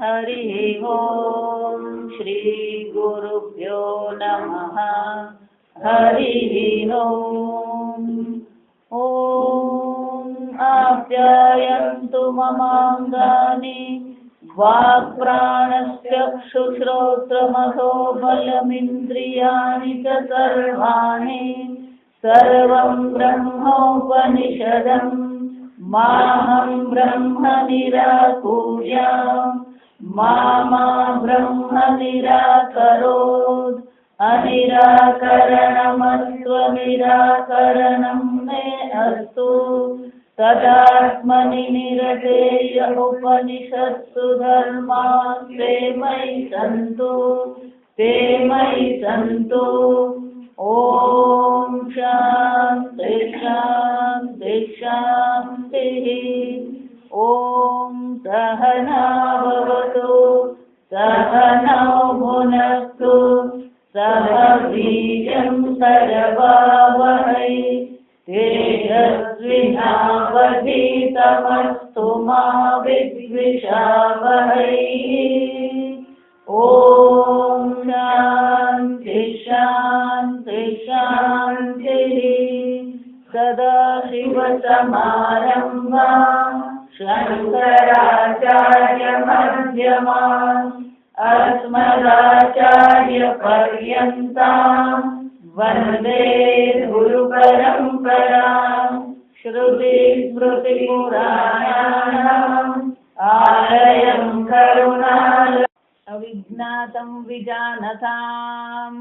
हरिः ओम श्री गुरुभ्यो नमः हरिः ओम आप्यायन्तु ममाङ्गानि वाक्प्राणश्चक्षुश्रोत्रमथो बलमिन्द्रियाणि च सर्वाणि सर्वं ब्रह्मोपनिषदम् माहं ब्रह्म निराकुर्याम् मा ब्रह्म निराकरोत् अनिराकरणमस्त्वनिराकरणं मे अस्तु तदात्मनि निरतेय उपनिषत्सु धर्मास्ते मयि सन्तु ॐ शान्ति शान्ति शान्तिः ॐ सहना भवतु सहनौ भुनक्तु सह वीर्यं करवावहै तेजस्विनावधीतमस्तु मा विद्विषावहै ॐ शान्ति शान्ति शान्तिः सदाशिवसमारम्भाम् शङ्कराचार्यमध्यमाम् अस्मदाचार्यपर्यन्ताम् वन्दे गुरुपरम्पराम् श्रुतिस्मृतिपुराणानाम् आलयं करुणालयम् अविज्ञातं विजानताम्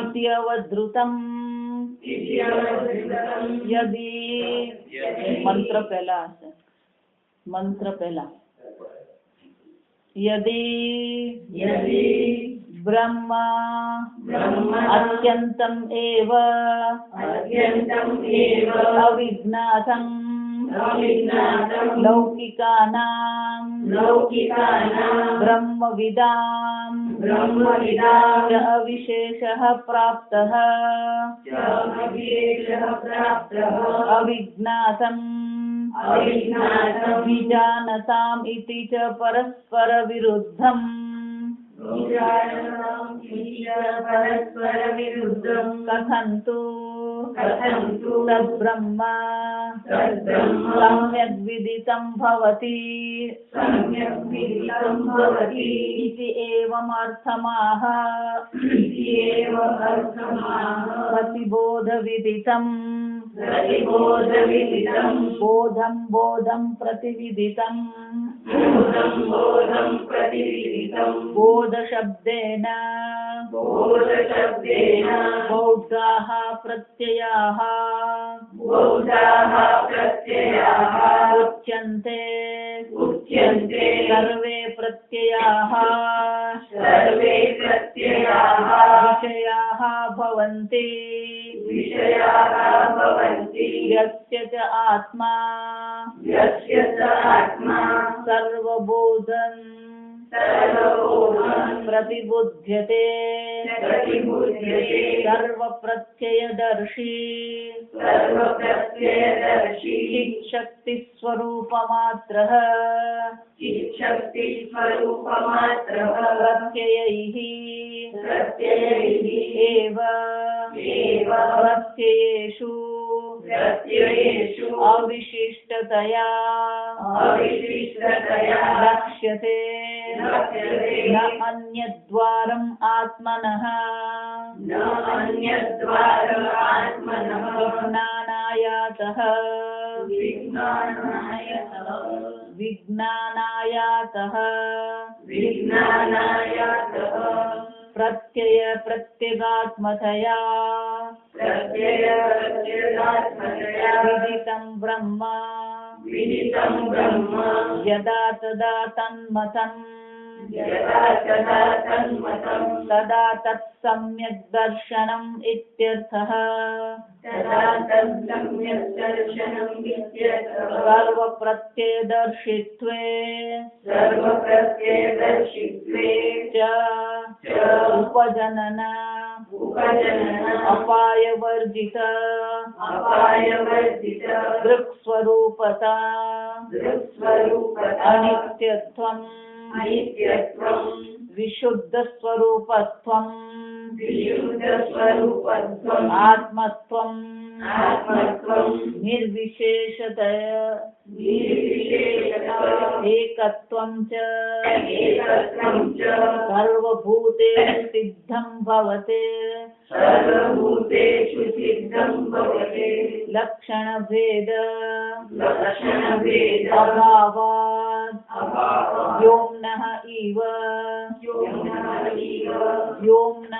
इत्यवधृतम् यदि मंत्र पहला यदि ब्रह्म अत्यन्तम् एव अविज्ञातं लौकिकानां ब्रह्मविदां च अविशेषः प्राप्तः अविज्ञातं विजानताम् इति च परस्पर विरुद्धम् कथन्तु तद्ब्रह्म सम्यक् विदितं भवति इति एवमर्थमाह प्रतिबोधविदितं बोधं प्रतिविदितं बोधशब्देन बौद्धाः प्रत्ययाः उच्यन्ते सर्वे प्रत्ययाः विषयाः भवन्ति यस्य च आत्मा सर्वबोधन् प्रतिबुध्यते सर्वप्रत्ययदर्शी चित्शक्तिस्वरूपमात्रः प्रत्ययैः एव प्रत्ययेषु अविशिष्टतया लक्ष्यते न अन्यद्वारम् आत्मनः विज्ञानायातः प्रत्यय प्रत्यगात्मतया विदितं ब्रह्म यदा तदा तन्मतम् तदा तत्सम्यक् दर्शनम् इत्यर्थः सर्वप्रत्ययदर्शित्वे च उपजनन અપાયવર્જિત દૃક્સ્વરૂપતા અનિત્યત્વમ વિશુદ્ધ સ્વરૂપત્વમ આત્મત્વમ નિર્વિશેષતયા એકત્વમ ચ સર્વભૂતેષુ સિદ્ધં ભવતે લક્ષણભેદ અભાવાદ વ્યોમ્નઃ ઇવ વ્યોમ્ન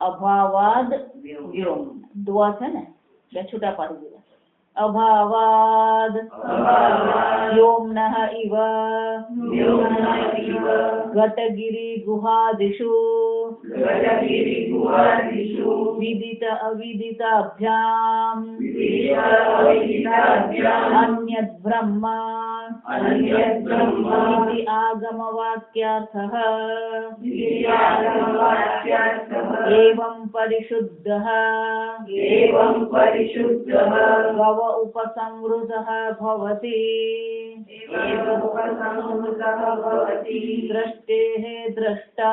અભાવાદ વ્યોમ્ન દુઆ છે ને બે છૂટા પાડી દીધા અભાવાદ વ્યોમ્નઃ ઇવ ઘટગિરી ગુહાદિષુ વિદિત અવિદિતાભ્યામ અન્યદ બ્રહ્મ इति आगमवाक्यार्थः एवं परिशुद्धः गव उपसंवृतः भवति दृष्टेः द्रष्टा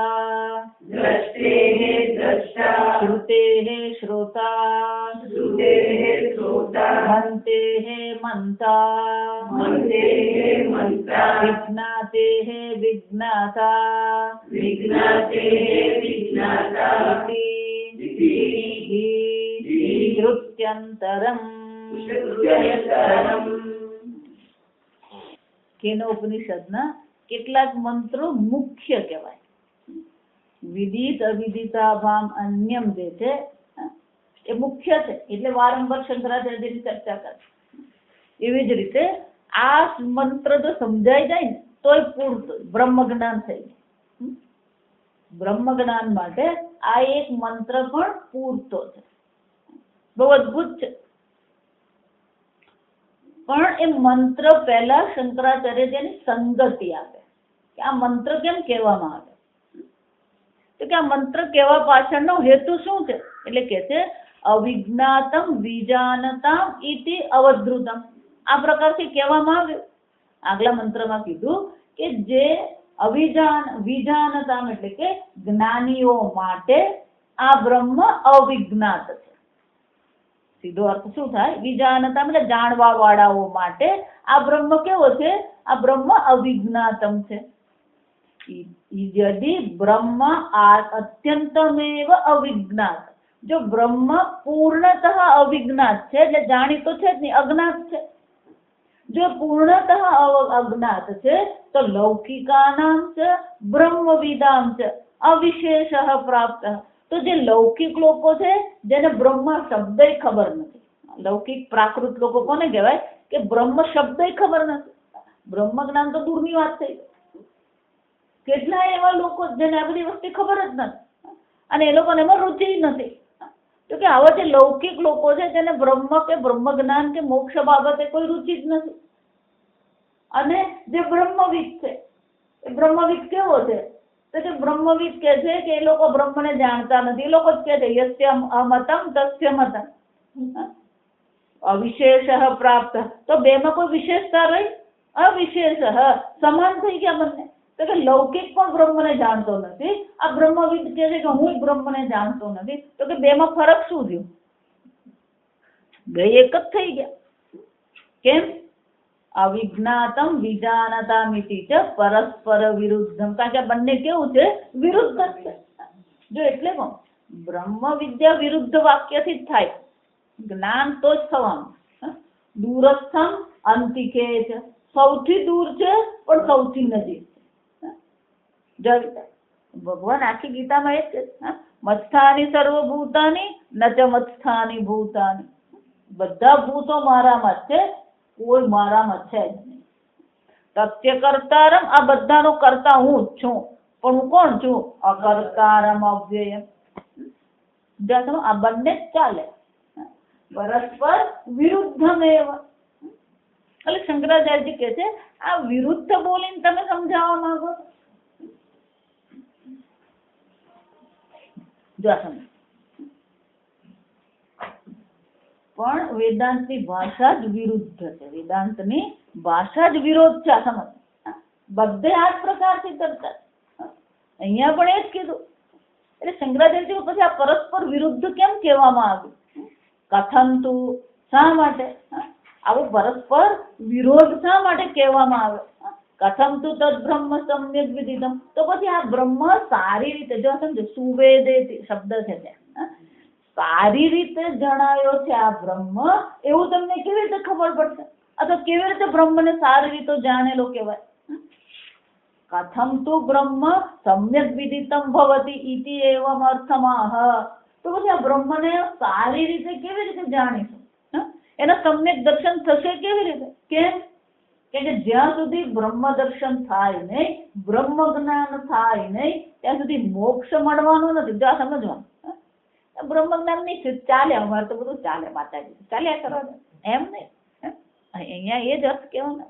श्रुतेः श्रोता मन्तेः मंता विज्ञातेः विज्ञाता श्रुत्यन्तरम् કેનો ઉપનિષદના કેટલાક મંત્રો મુખ્ય કહેવાય. વિદિત અવિદિતાભામ અન્યમ જે છે એ મુખ્ય છે, એટલે વારંવાર શંકરાચાર્યની ચર્ચા કરે. એવી જ રીતે આ મંત્ર જો સમજાઈ જાય ને તોય પૂરતું બ્રહ્મ જ્ઞાન થઈ જાય. બ્રહ્મ જ્ઞાન માટે આ એક મંત્ર પણ પૂરતો છે. બહુ અદભુત છે. પણ એ મંત્ર પહેલા શંકરાચાર્ય તેની સંગતિ આપે કે આ મંત્ર કેમ કહેવામાં આવે, તો કે આ મંત્ર કહેવા પાછળનો હેતુ શું છે. એટલે કે છે અવિજ્ઞાતમ વિજાનતામ ઇતિ અવધૃતમ. આ પ્રકારથી કહેવામાં આવ્યું. આગલા મંત્રમાં કીધું કે જે વિજાનતામ એટલે કે જ્ઞાનીઓ માટે આ બ્રહ્મ અવિજ્ઞાત છે. સીધો અર્થ શું થાય? વિજાનતા એટલે જાણવા વાળાઓ માટે આ બ્રહ્મ કેવો છે? આ બ્રહ્મ અવિજ્ઞાતમ છે. યદિ બ્રહ્મ અત્યંતમેવ અવિજ્ઞાત, જો બ્રહ્મ પૂર્ણતઃ અવિજ્ઞાત છે એટલે જાણીતો છે જ નહીં, અજ્ઞાત છે. જો પૂર્ણતઃ અજ્ઞાત છે તો લૌકિકાનામ છે બ્રહ્મવિદામ છે અવિશેષ પ્રાપ્ત. તો જે લૌકિક લોકો છે જેને બ્રહ્મ શબ્દ ખબર નથી, લૌકિક પ્રાકૃત લોકો કોને કહેવાય કે બ્રહ્મ શબ્દ ખબર નથી, બ્રહ્મ જ્ઞાન તો દૂરની વાત થઈ. કેટલા એવા લોકો જેને આ બધી વસ્તુ ખબર જ નથી અને એ લોકોને એમાં રુચિ નથી. તો કે આવા જે લૌકિક લોકો છે જેને બ્રહ્મ કે બ્રહ્મ જ્ઞાન કે મોક્ષ બાબતે કોઈ રુચિ જ નથી, અને જે બ્રહ્મવિદ છે એ બ્રહ્મવિદ કેવો છે? તો કે બ્રહ્મવિદ કે છે કે એ લોકો બ્રહ્મને જાણતા નથી. એ લોકો જ કે છે યસ્ય અમતમ તસ્ય મતમ અવિશેષ પ્રાપ્ત. તો બેમાં કોઈ વિશેષતા રહી? અવિશેષ સમાન થઈ ગયા બંને. તો કે લૌકિક પણ બ્રહ્મને જાણતો નથી, આ બ્રહ્મવિદ કે છે કે હું બ્રહ્મને જાણતો નથી. તો કે બેમાં ફરક શું થયું? બે એક જ થઈ ગયા. કેમ? અવિજ્ઞાતમ વિજાનતામિતિ ચ પરસ્પર વિરુદ્ધમ. કારણ કે બંને કેવું છે? વિરુદ્ધ છે. જો એટલે કહું બ્રહ્મ વિદ્યા વિરુદ્ધ વાક્યથી જ થાય, જ્ઞાન તો જ થવાનું. દૂરસ્થમ અંતિકે છે, સૌથી દૂર છે પણ સૌથી નજીક છે. ભગવાન આખી ગીતામાં એ જ છે મત્સ્થાની સર્વભૂતાની ન ચ મત્સ્થાની ભૂતાની. બધા ભૂતો મારામાં છે, કોઈ મારામાં છે જ નહીં. સત્ય કર્તારમ, આ બધાનો કર્તા હું જ છું, પણ હું કોણ છું? અકર્તારમ અવ્યયમ. આ બંને જ ચાલે પરસ્પર વિરુદ્ધમેવ. એટલે શંકરાચાર્યજી કહે છે આ વિરુદ્ધ બોલીને તમે સમજાવવા માંગો છો? જો આ સમજ, પણ વેદાંતની ભાષા જ વિરુદ્ધ છે, વેદાંતની ભાષા જ વિરોધ છે. આ સમજ, બધે આ જ પ્રકારથી કરતા, અહીંયા પણ એ જ કીધું. એટલે શંકરાચાર્યજી પછી આ પરસ્પર વિરુદ્ધ કેમ કહેવામાં આવ્યું? કથન તું, શા માટે આવો પરસ્પર વિરોધ શા માટે કહેવામાં આવે? કથમ તું તદ બ્રહ્મ સમ્યક વિદિતમ, તો પછી આ બ્રહ્મ સારી રીતે, જો સમજો સુવેદે શબ્દ છે ત્યાં, સારી રીતે જણાયો છે આ બ્રહ્મ, એવું તમને કેવી રીતે ખબર પડશે? અથવા કેવી રીતે બ્રહ્મને સારી રીતે જાણેલો કહેવાય? કથમ તું બ્રહ્મ સમ્યક વિદિતમ ભવતિ ઇતિ એવમ અર્થમાહ, તો પછી આ બ્રહ્મને સારી રીતે કેવી રીતે જાણીશું? એના સમ્યક દર્શન થશે કેવી રીતે? કેમ કે જ્યાં સુધી બ્રહ્મ દર્શન થાય નહીં, બ્રહ્મ જ્ઞાન થાય નહીં, ત્યાં સુધી મોક્ષ મળવાનો નથી. જો આ સમજવાનું, બ્રહ્મ જ્ઞાન નહીં ચાલે, અમારે તો બધું ચાલે, માતાજી ચાલ્યા કરવાનું, એમ નહીં. અહીંયા એ જ અર્થ કહેવાનો.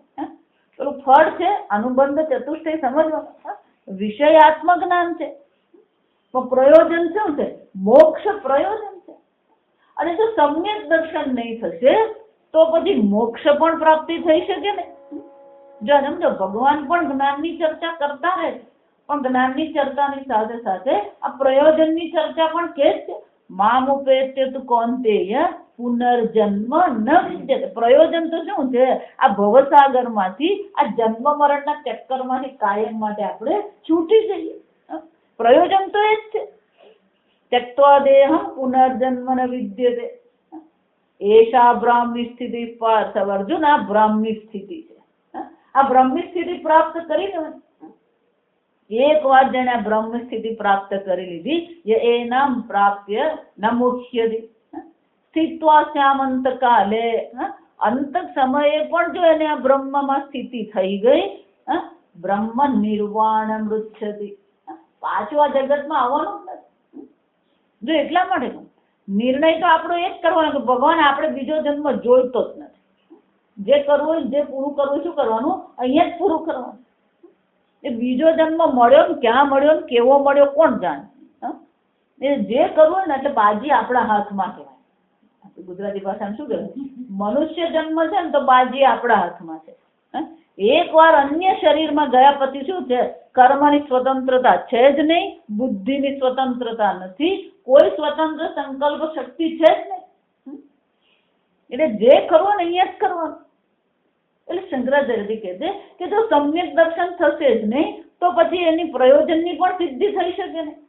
પેલું ફળ છે અનુબંધ ચતુષ્ટય સમજવાનું, વિષયાત્મ જ્ઞાન છે, પણ પ્રયોજન શું છે? મોક્ષ પ્રયોજન છે. અને જો સમ્યક દર્શન નહીં થશે તો પછી મોક્ષ પણ પ્રાપ્તિ થઈ શકે ને. જો સમજો, ભગવાન પણ જ્ઞાનની ચર્ચા કરતા રહે છે, પણ જ્ઞાનની ચર્ચાની સાથે સાથે આ પ્રયોજનની ચર્ચા પણ કે છે. મામ ઉપેત્ય તુ કૌંતેય પુનર્જન્મ ન વિદ્યતે. પ્રયોજન તો શું છે? આ ભવસાગરમાંથી, આ જન્મ મરણના ચક્કરમાંથી કાયમ માટે આપણે છૂટી જઈએ. પ્રયોજન તો એ જ છે. त्यक्त्वा देहं पुनर्जन्म न विद्यते, एषा ब्राह्मी સ્થિતિ પાર્થ અર્જુન, આ બ્રાહ્મી સ્થિતિ છે. આ બ્રાહ્મી સ્થિતિ પ્રાપ્ત કરીને એક વાર જેને બ્રાહ્મી સ્થિતિ પ્રાપ્ત કરી લીધી, એનામ પ્રાપ્ય ન મુખ્યતિ સ્થિત્વા શ્યામંત કાલે, અંત સમયે પણ જો એને આ બ્રહ્મમાં સ્થિતિ થઈ ગઈ, બ્રહ્મ નિર્વાણ મૃચ્છતિ, પાછું આ જગતમાં આવવાનું જ નથી. જો એટલા માટે નિર્ણય તો આપણો એ જ કરવાનો કે ભગવાન આપણે બીજો જન્મ જોઈતો જ નથી. જે કરવું, જે પૂરું કરવું, શું કરવાનું? અહીંયા જ પૂરું કરવાનું. એ બીજો જન્મ મળ્યો ને ક્યાં મળ્યો ને કેવો મળ્યો કોણ જાણે? એ જે કરવું ને એટલે બાજી આપણા હાથમાં કહેવાય. ગુજરાતી ભાષામાં શું કહેવાય? મનુષ્ય જન્મ છે ને તો બાજી આપણા હાથમાં છે. એક વાર અન્ય શરીરમાં ગયા પછી શું છે? કર્મની સ્વતંત્રતા છે જ નહીં, બુદ્ધિની સ્વતંત્રતા નથી, કોઈ સ્વતંત્ર સંકલ્પ શક્તિ છે જ નહીં. એટલે જે કરવું ને અહીંયા જ કરવાનું. એટલે શંકરાચાર્યજી કહે છે કે જો સમ્યક દર્શન થશે જ નહીં તો પછી એની પ્રયોજનની પણ સિદ્ધિ થઈ શકે નહીં.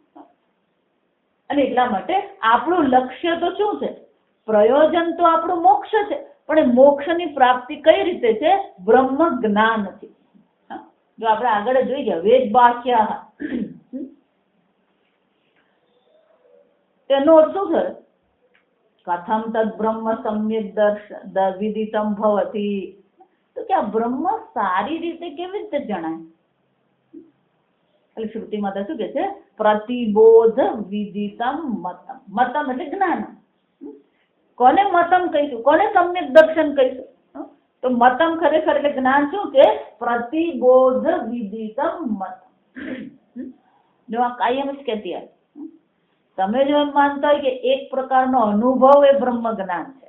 અને એટલા માટે આપણું લક્ષ્ય તો શું છે? પ્રયોજન તો આપણું મોક્ષ છે, પણ એ મોક્ષની પ્રાપ્તિ કઈ રીતે છે? બ્રહ્મ જ્ઞાનથી. જો આપણે આગળ જોઈ ગયા વેદ બાહ્યા, તેનો અર્થ શું છે? કથમ તદ બ્રહ્મ સમ્યક દર્શન વિદિતમ ભવતિ, તો કે આ બ્રહ્મ સારી રીતે કેવી રીતે જણાય? એટલે શ્રુતિ માતા શું કે છે? પ્રતિબોધ વિદિતમ મતમ. મતમ એટલે જ્ઞાન. કોને મતમ કહીશું? કોને સમ્યક દર્શન કહીશું? તો મતમ ખરેખર એટલે જ્ઞાન શું છે? પ્રતિબોધ વિદિતમ મતમ. જો આ કાયમ જ કહેતી આવે, તમે જો એમ માનતા હોય કે એક પ્રકારનો અનુભવ એ બ્રહ્મ જ્ઞાન છે,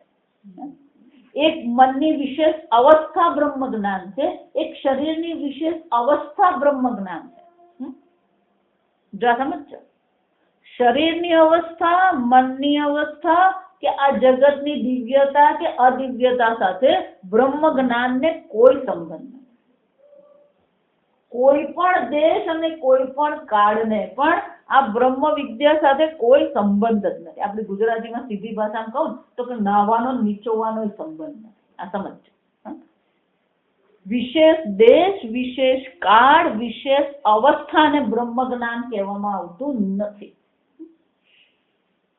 એક મનની વિશેષ અવસ્થા બ્રહ્મ જ્ઞાન છે, એક શરીરની વિશેષ અવસ્થા બ્રહ્મ જ્ઞાન છે. જો આ સમજો, શરીરની અવસ્થા, મનની અવસ્થા કે આ જગતની દિવ્યતા કે અદિવ્યતા સાથે બ્રહ્મ જ્ઞાનને કોઈ સંબંધ નથી. કોઈ પણ દેશ અને કોઈ પણ કાળને પણ આ બ્રહ્મ વિદ્યા સાથે કોઈ સંબંધ જ નથી. આપણી ગુજરાતીમાં સીધી ભાષામાં કહું તો કે નાવાનો નીચોવાનો સંબંધ નથી. આ સમજો. વિશેષ દેશ, વિશેષ કાળ, વિશેષ અવસ્થાને બ્રહ્મ જ્ઞાન કહેવામાં આવતું નથી.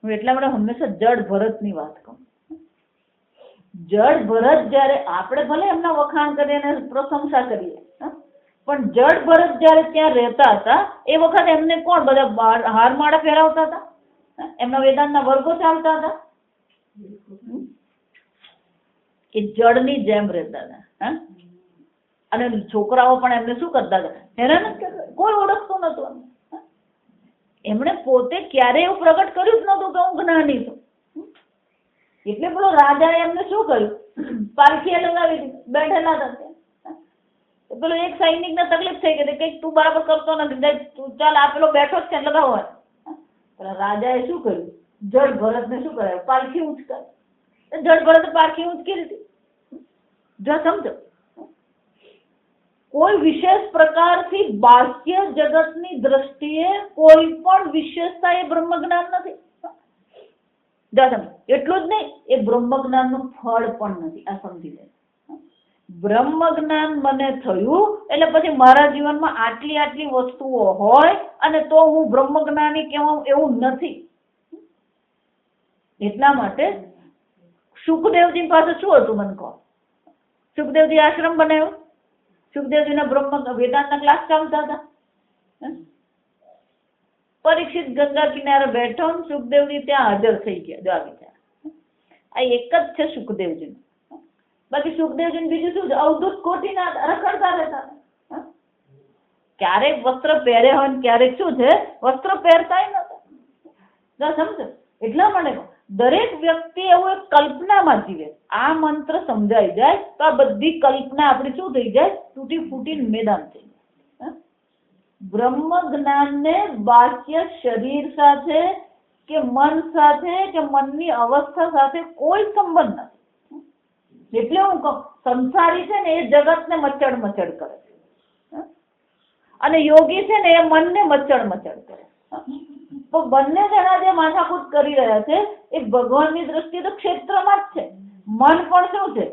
હું એટલા માટે હંમેશા જડ ભરતની વાત કહું. જડ ભરત જયારે આપણે ભલે એમના વખાણ કરીએ અને પ્રશંસા કરીએ, પણ જડ ભરત જયારે ત્યાં રહેતા હતા એ વખત એમને કોણ બધા હારમાળા પહેરાવતા હતા? એમના વેદાંતના વર્ગો ચાલતા હતા. એ જળની જેમ રહેતા હતા. હા, અને છોકરાઓ પણ એમને શું કરતા હતા, હેરાન જ કરતા, કોઈ ઓળખતું નતું. એમણે પોતે ક્યારેય એવું પ્રગટ કર્યું જ નતું કે હું જ્ઞાની છું. એટલે પેલો રાજાએ એમને શું કર્યું, પારખી લગાવી દીધી, બેઠેલા હતા. પેલો એક સૈનિક ને તકલીફ થઈ ગઈ, કઈક તું બરાબર કરતો નથી, તું ચાલ આ પેલો બેઠો જ છે લગાવો. રાજાએ શું કર્યું, જડ ભરત ને શું કરાયું, પારખી ઊંચકાય. જડ ભરત પારખી ઊંચકી દીધી. જો સમજો, કોઈ વિશેષ પ્રકારથી બાહ્ય જગતની દ્રષ્ટિએ કોઈ પણ વિશેષતા એ બ્રહ્મ જ્ઞાન નથી. એટલું જ નહીં, એ બ્રહ્મ જ્ઞાનનું ફળ પણ નથી. આ સમજી લે. બ્રહ્મ જ્ઞાન મને થયું એટલે પછી મારા જીવનમાં આટલી આટલી વસ્તુઓ હોય અને તો હું બ્રહ્મ જ્ઞાની કહેવાઉં એવું નથી. એટલા માટે સુખદેવજી પાસે શું હતું મને કહો. સુખદેવજી આશ્રમ બનાવ્યો, સુખદેવજીના બ્રહ્મ વેદાંતના ક્લાસ ચાલતા હતા. પરીક્ષિત ગંગા કિનારે બેઠો, સુખદેવજી ત્યાં હાજર થઈ ગયા. જો આ વિચાર, આ એક જ છે સુખદેવજીનું. બાકી સુખદેવજીને બીજું શું છે, અવધૂત કોટીના રખડતા રહેતા. ક્યારેક વસ્ત્ર પહેરે હોય ને ક્યારેક શું છે, વસ્ત્ર પહેરતાય નતા. સમજો, એટલા માટે દરેક વ્યક્તિ એવું એક કલ્પનામાં જીવે. આ મંત્ર સમજાઈ જાય તો આ બધી કલ્પના આપણી શું થઈ જાય, તૂટી ફૂટીને મેદાન થઈ જાય. બ્રહ્મ જ્ઞાનને બાહ્ય શરીર સાથે કે મન સાથે કે મનની અવસ્થા સાથે કોઈ સંબંધ નથી. એટલે હું કહું, સંસારી છે ને એ જગતને મચડ મચડ કરે છે અને યોગી છે ને એ મનને મચડ મચડ કરે. તો બંને જણા જે માથાકૂટ કરી રહ્યા છે એ ભગવાનની દ્રષ્ટિએ તો ક્ષેત્રમાં જ છે. મન પણ શું છે,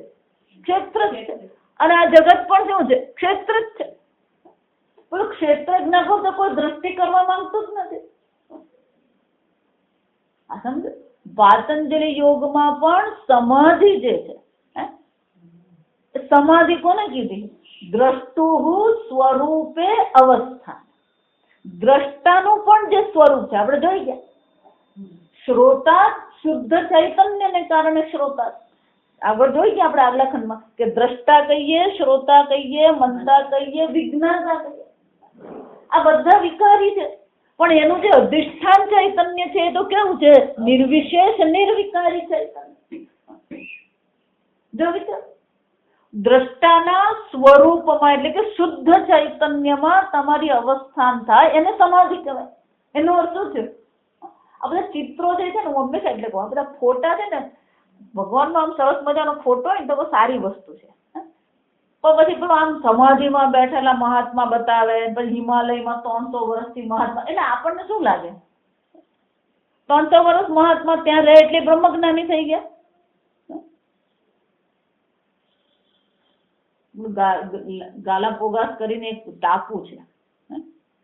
ક્ષેત્ર જ છે, અને આ જગત પણ શું છે, ક્ષેત્ર જ છે. પેલું ક્ષેત્રજ્ઞ તો કોઈ દ્રષ્ટિ કરવા માંગતું જ નથી. આ સમજો, પાતંજલિ યોગમાં પણ સમાધિ જે છે, સમાધિ કોને કીધી, દ્રષ્ટુ સ્વરૂપે અવસ્થા. દ્રષ્ટાનું પણ જે સ્વરૂપ છે આપણે જોઈ ગયા. શ્રોતા શુદ્ધ ચૈતન્યને કારણે શ્રોતા. આગળ જોઈ ગયા આપણે આગલા ખંડમાં કે દ્રષ્ટા કહીએ, શ્રોતા કહીએ, મંતા કહીએ, વિજ્ઞાતા કહીએ. આ બધા વિકારી છે, પણ એનું જે અધિષ્ઠાન ચૈતન્ય છે એ તો કેવું છે, નિર્વિશેષ નિર્વિકારી ચૈતન્ય. જો વિચાર, દ્રષ્ટાના સ્વરૂપમાં એટલે કે શુદ્ધ ચૈતન્યમાં તમારી અવસ્થાન થાય એને સમાધિ કહેવાય. એનો અર્થ શું છે, આ બધા ચિત્રો જે છે ને, હું હંમેશા એટલે કહું, આ બધા ફોટા છે ને, ભગવાનનો આમ સરસ મજાનો ફોટો હોય ને તો સારી વસ્તુ છે. પણ પછી પેલો આમ સમાધિમાં બેઠેલા મહાત્મા બતાવે, પછી હિમાલયમાં 300 વર્ષથી મહાત્મા, એટલે આપણને શું લાગે, 300 વર્ષ મહાત્મા ત્યાં રહે એટલે બ્રહ્મજ્ઞાની થઈ ગયા. ગાલાપોગાસ કરીને એક ટાપુ છે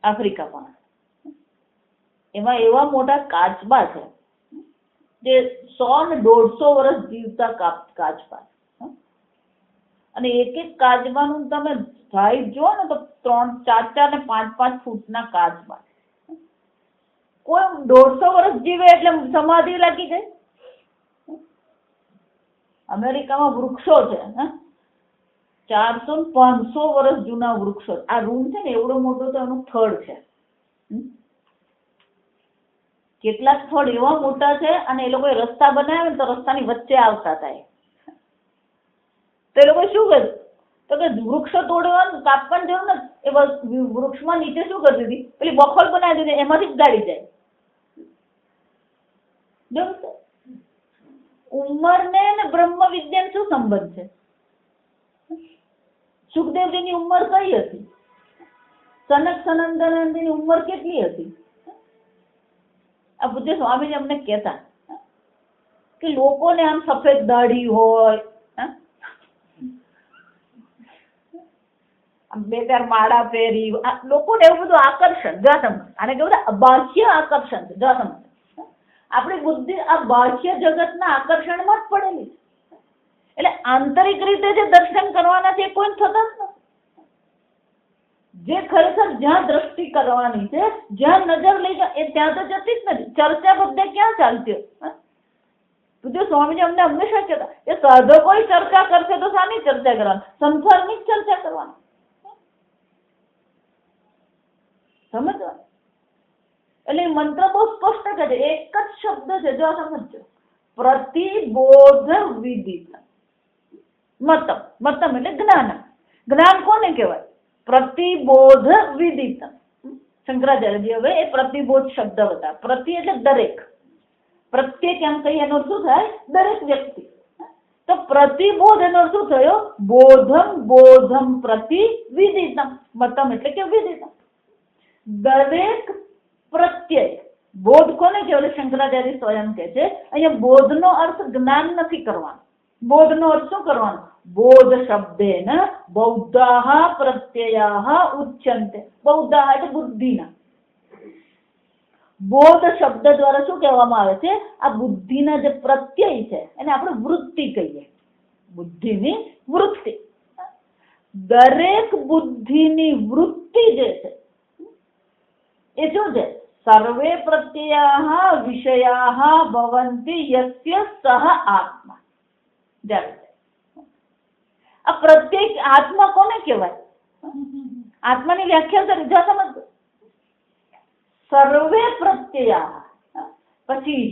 આફ્રિકામાં. એમાં એવા મોટા કાચબા છે જે 100 ને 150 વર્ષ જીવતા કાચબા. અને એક એક કાચબાનું તમે હાઈટ જુઓ ને તો 3, 4, 4 ને 5, 5 ફૂટના કાચબા. કોઈ 150 વર્ષ જીવે એટલે સમાધિ લાગી જાય. અમેરિકામાં વૃક્ષો છે, 400 ને 500 વર્ષ જૂના વૃક્ષો. આ રૂમ છે ને એવડો મોટો તો એનું થડ છે. કેટલાક થડ એવા મોટા છે અને એ લોકોએ રસ્તા બનાવ્યા ને તો રસ્તાની વચ્ચે આવતા હતા. તો એ લોકો શું કર્યું, તો કે વૃક્ષો તોડવાનું, કાપવાનું જરૂર ને, એ વૃક્ષમાં નીચે શું કરી દીધી, પેલી બખોલ બનાવી દીધી, એમાંથી જ ગાડી જાય. જો ઉંમરને ને બ્રહ્મ વિજ્ઞાન શું સંબંધ છે? સુખદેવજીની ઉંમર કઈ હતી? સનક સનંદનંદની ઉંમર કેટલી હતી? આ પૂજ્ય સ્વામીજી અમને કહેતા કે લોકોને આમ સફેદ દાઢી હોય, બે ચાર માળા પહેરી, લોકોને એવું બધું આકર્ષણ. જો તમે આને કેવું બાહ્ય આકર્ષણ છે. જો તમે આપણી બુદ્ધિ આ બાહ્ય જગતના આકર્ષણમાં જ પડેલી છે. એટલે આંતરિક રીતે જે દર્શન કરવાના છે એ કોઈ થતા જ નથી. જે ખરેખર જ્યાં દ્રષ્ટિ કરવાની છે, જ્યાં નજર લઈ જાય એ ત્યાં તો જતી જ નથી. ચર્ચા બધે ક્યાં ચાલતી હોય? પૂજ્ય સ્વામીજી અમને હંમેશા કહેતા કે સાધકો ચર્ચા કરશે તો શાની ચર્ચા કરવાની? સંસારની જ ચર્ચા કરવાની. સમજવાનું. એટલે મંત્ર બહુ સ્પષ્ટ કહે છે, એક જ શબ્દ છે, જો સમજો, પ્રતિબોધ વિદિત. મતમ, મતમ એટલે જ્ઞાન. જ્ઞાન કોને કહેવાય? પ્રતિબોધ વિદિત. શંકરાચાર્યજી હવે એ પ્રતિબોધ શબ્દ બતા. પ્રતિ એટલે દરેક, પ્રત્યેક એમ કહીએ એનો શું થાય? દરેક વ્યક્તિ. તો પ્રતિબોધ એનો શું થયો? બોધમ, બોધમ પ્રતિ વિદિતમ. મતમ એટલે કે વિદિતમ, દરેક પ્રત્યય. બોધ કોને કહેવાય? શંકરાચાર્ય સ્વયં કહે છે અહીંયા બોધનો અર્થ જ્ઞાન નથી કરવાનો. બોધનો અર્થ શું કરવાનો? બોધ શબ્દેન બૌદ્ધાહ પ્રત્યયાહ ઉચ્યન્તે. બૌદ્ધાહ એટલે બુદ્ધિના. બોધ શબ્દ દ્વારા શું કહેવામાં આવે છે? આ બુદ્ધિના જે પ્રત્યય છે એને આપણે વૃત્તિ કહીએ. બુદ્ધિની વૃત્તિ. દરેક બુદ્ધિની વૃત્તિ જે છે એ શું છે? સર્વે પ્રત્યયાહ વિષયાહ ભવંતિ યસ્ય સહ આત્મા. આ પ્રત્યેક આત્મા કોને કહેવાય? આત્માની વ્યાખ્યા કરી, જો સમજો. સર્વે પ્રત્યયાહ, પછી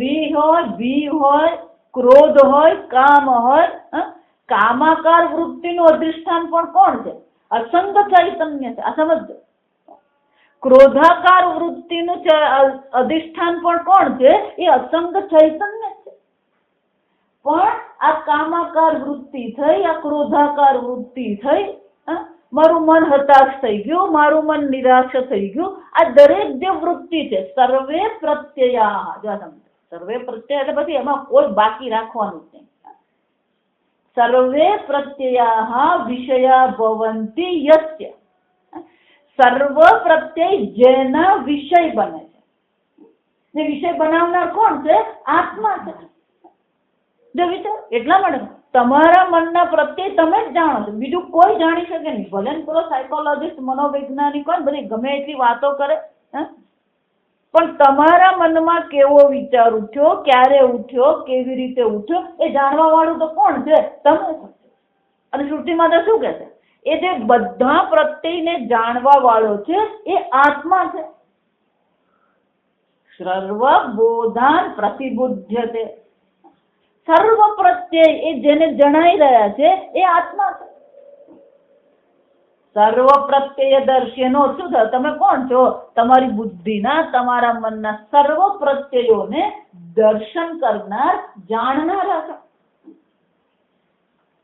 રી હોય, ભી હોય, ક્રોધ હોય, કામ હોય. કામાકાર વૃત્તિનું અધિષ્ઠાન પણ કોણ છે? અસંગ ચૈતન્ય છે. આ સમજો. ક્રોધાકાર વૃત્તિનું અધિષ્ઠાન પણ કોણ છે? એ અસંગ ચૈતન્ય છે. પણ આ કામાકાર વૃત્તિ થઈ, આ ક્રોધાકાર વૃત્તિ થઈ, મારું મન હતાશ થઈ ગયું, મારું મન નિરાશ થઈ ગયું. આ દરેક જે વૃત્તિ છે સર્વે પ્રત્યયા. જો સમજો, સર્વે પ્રત્યય એટલે પછી એમાં કોઈ બાકી રાખવાનું જ નહીં. સર્વે પ્રત્યયા વિષયા ભવંતિ યસ્ય. સર્વ પ્રત્યય જેના વિષય બને છે. જે વિષય બનાવનાર કોણ છે? આત્મા છે. જો વિચાર, એટલા માટે તમારા મનના પ્રત્યે તમે જ જાણો છો, બીજું કોઈ જાણી શકે નહીં. ભલે ને પેલો સાયકોલોજીસ્ટ, મનોવૈજ્ઞાનિક હોય, બધી ગમે એટલી વાતો કરે, પણ તમારા મનમાં કેવો વિચાર ઉઠ્યો, ક્યારે ઉઠ્યો, કેવી રીતે ઉઠ્યો, એ જાણવા વાળું તો કોણ છે? તમે. અને શ્રુતિમાં તો શું કહે છે? એ જે બધા પ્રત્યયને જાણવા વાળો છે એ આત્મા છે. સર્વ બોધાન પ્રતિબુધ્યતે. સર્વ પ્રત્યય એ જેને જણાઈ રહ્યા છે એ આત્મા છે. સર્વ પ્રત્યય દર્શીનો શું થયો? તમે કોણ છો? તમારી બુદ્ધિના, તમારા મનના સર્વ પ્રત્યયોને દર્શન કરનાર, જાણનાર છો.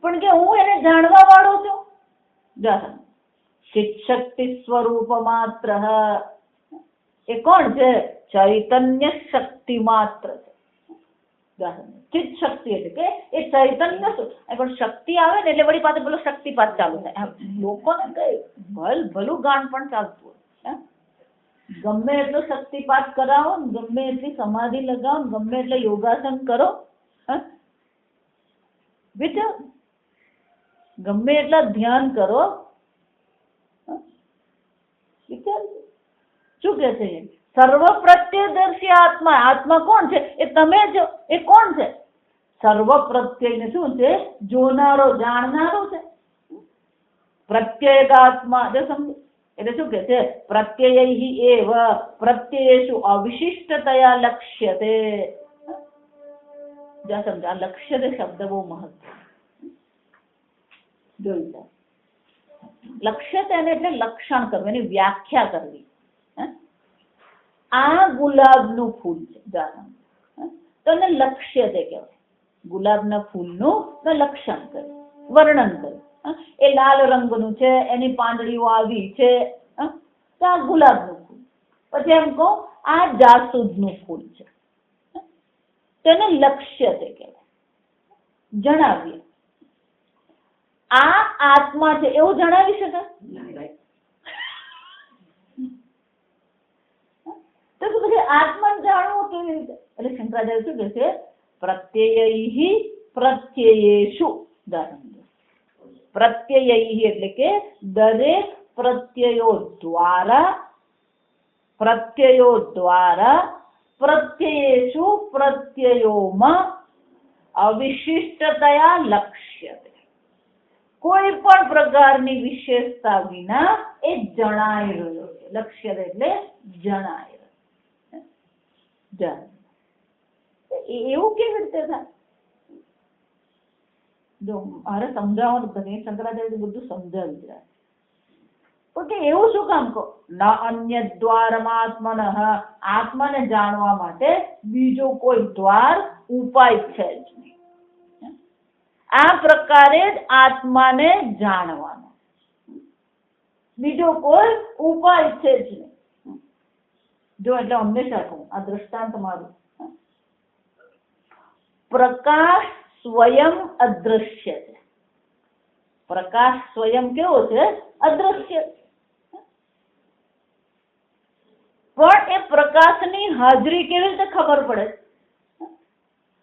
પણ કે હું એને જાણવા વાળો છું. શિક્ષક્તિ સ્વરૂપ માત્ર. એ કોણ છે? ચૈતન્ય શક્તિ માત્ર છે. ચિત્ત શક્તિ એટલે કે એ ચૈતન્ય શું? પણ શક્તિ આવે ને એટલે વળી પાસે પેલો શક્તિપાત ચાલુ થાય. લોકોને કઈ ભલું ગાણ પણ ચાલતું હોય. ગમે એટલો શક્તિપાત કરાવો, ગમે એટલી સમાધિ લગાવો, ગમે એટલે યોગાસન કરો, વિચાર, ગમે એટલા ધ્યાન કરો, વિચાર શું કે છે? સર્વ પ્રત્યદર્શી આત્મા. આત્મા કોણ છે? એ તમે જ. એ કોણ છે? સર્વ પ્રત્યય શું છે? જોનારો, જાણનારો છે. પ્રત્યેગાત્મા. જો સમજો એટલે શું કે છે? પ્રત્યયૈ એવ પ્રત્યયેષુ અવિશિષ્ટતયા લક્ષ્યતે. જો સમજો, આ લક્ષ્યતે શબ્દ બહુ મહત્વ. જોઈ લક્ષ્યતે એટલે લક્ષણ કરવું, એની વ્યાખ્યા કરવી. આ ગુલાબનું ફૂલ છે, તો એને લક્ષ્યતે કહેવાય. ગુલાબના ફૂલનું લક્ષણ કર્યું, વર્ણન કર્યું. એ લાલ રંગનું છે, એની પાંદડીઓ આવી છે, તો આ ગુલાબનું ફૂલ. પછી એમ કહું આ જાસૂદનું ફૂલ છે, તો એને લક્ષ્યતે કહેવાય. જણાવીએ આ આત્મા છે એવું જણાવી શકાય? તો પછી આત્મા જાણવું કેવી રીતે? એટલે શંકરાચાર્ય શું કહે છે? પ્રત્યયૈ પ્રત્યયેષુ. પ્રત્યયૈ એટલે કે દરેક પ્રત્યયો દ્વારા પ્રત્યયેષુ પ્રત્યયોમાં અવિશિષ્ટતયા લક્ષ્યતે. કોઈ પણ પ્રકારની વિશેષતા વિના એ જણાઈ રહ્યો છે. લક્ષ્યતે એટલે જણાઈ રહ્યો. એવું કેવી રીતે થાય? જો મારે સમજાવવાનું બને, શંકરાચાર્ય બધું સમજાવી જાય. કે એવું શું કામ કહો? ન અન્ય દ્વારમાત્મન, આત્માને જાણવા માટે બીજો કોઈ દ્વાર ઉપાય છે જ નહીં. આ પ્રકારે જ આત્માને જાણવાનો બીજો કોઈ ઉપાય છે જ નહીં. જો એટલે હંમેશા કહું, આ દ્રષ્ટાંત મારું. પ્રકાશ સ્વયં અદ્રશ્ય છે. પ્રકાશ સ્વયં કેવો છે? અદ્રશ્ય. પણ એ પ્રકાશની હાજરી કેવી રીતે ખબર પડે?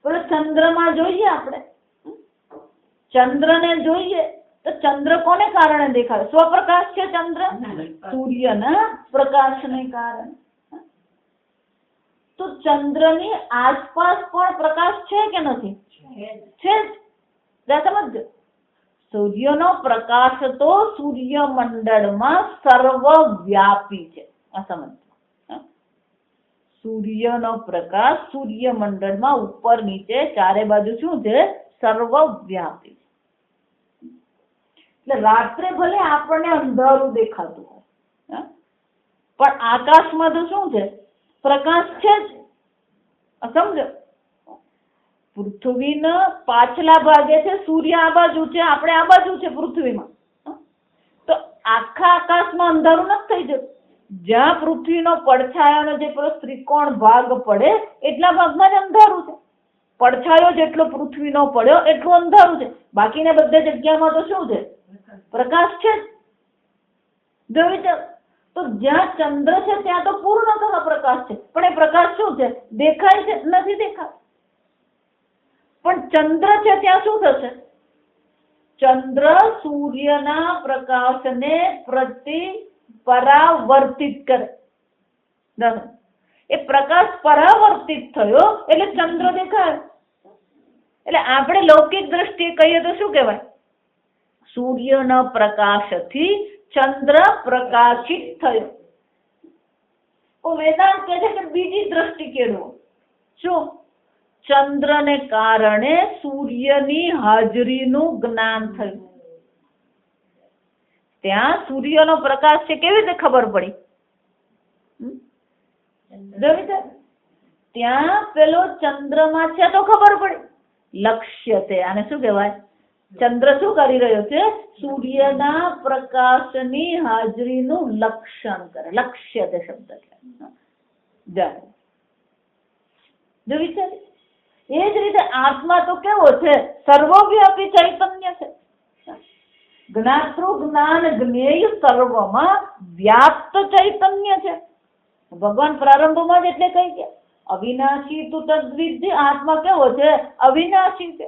પેલો ચંદ્રમાં જોઈએ આપણે, ચંદ્રને જોઈએ તો ચંદ્ર કોને કારણે દેખાય? સ્વપ્રકાશ છે ચંદ્ર, સૂર્યના પ્રકાશને કારણે. તો ચંદ્રની આસપાસ પણ પ્રકાશ છે કે નથી? છે જ. સમજો, સૂર્યનો પ્રકાશ તો સૂર્યમંડળમાં સર્વવ્યાપી છે. આ સમજો, સૂર્યનો પ્રકાશ સૂર્યમંડળમાં ઉપર નીચે ચારે બાજુ શું છે? સર્વવ્યાપી. એટલે રાત્રે ભલે આપણને અંધારું દેખાતું હોય, પણ આકાશમાં તો શું છે? પ્રકાશ છે જ. સમજો, પૃથ્વીના પાછલા ભાગે છે સૂર્ય, આ બાજુ છે, આપણે આ બાજુ છે પૃથ્વીમાં. તો આખા આકાશમાં અંધારું નથી થઈ જતું. જ્યાં પૃથ્વીનો પડછાયાનો જે ત્રિકોણ ભાગ પડે એટલા ભાગમાં જ અંધારું છે. પડછાયો જેટલો પૃથ્વીનો પડ્યો એટલું અંધારું છે. બાકીના બધા જગ્યામાં તો શું છે? પ્રકાશ છે જ. જો વિચાર, તો જ્યાં ચંદ્ર છે ત્યાં તો પૂર્ણતઃ પ્રકાશ છે, પણ એ પ્રકાશ શું છે? દેખાય છે? નથી દેખાય. પણ ચંદ્ર છે ત્યાં શું થશે? ચંદ્ર સૂર્યના પ્રકાશને પરાવર્તિત કરે. એ પ્રકાશ પરાવર્તિત થયો એટલે ચંદ્ર દેખાય. એટલે આપણે લૌકિક દ્રષ્ટિએ કહીએ તો શું કહેવાય? સૂર્યના પ્રકાશથી ચંદ્ર પ્રકાશિત થયો. તો વેદાંત કહે છે કે બીજી દ્રષ્ટિ કેળવો. શું? ચંદ્રને કારણે સૂર્યની હાજરીનું જ્ઞાન થયું. ત્યાં સૂર્યનો પ્રકાશ છે કેવી રીતે ખબર પડી? ત્યાં પેલો ચંદ્રમાં છે તો ખબર પડી. લક્ષ્ય છે. આને શું કહેવાય? ચંદ્ર શું કરી રહ્યો છે? સૂર્યના પ્રકાશની હાજરીનું લક્ષણ કરે. લક્ષ્ય તે શબ્દ છે. જો વિચાર, એ જ રીતે આત્મા તો કેવો છે? સર્વવ્યાપી ચૈતન્ય છે. જ્ઞાતૃ જ્ઞાન જ્ઞેય સર્વમાં વ્યાપ્ત ચૈતન્ય છે. ભગવાન પ્રારંભમાં જ એટલે કહી ગયા, અવિનાશી તું તદ્વિદ્ધિ. આત્મા કેવો છે? અવિનાશી છે.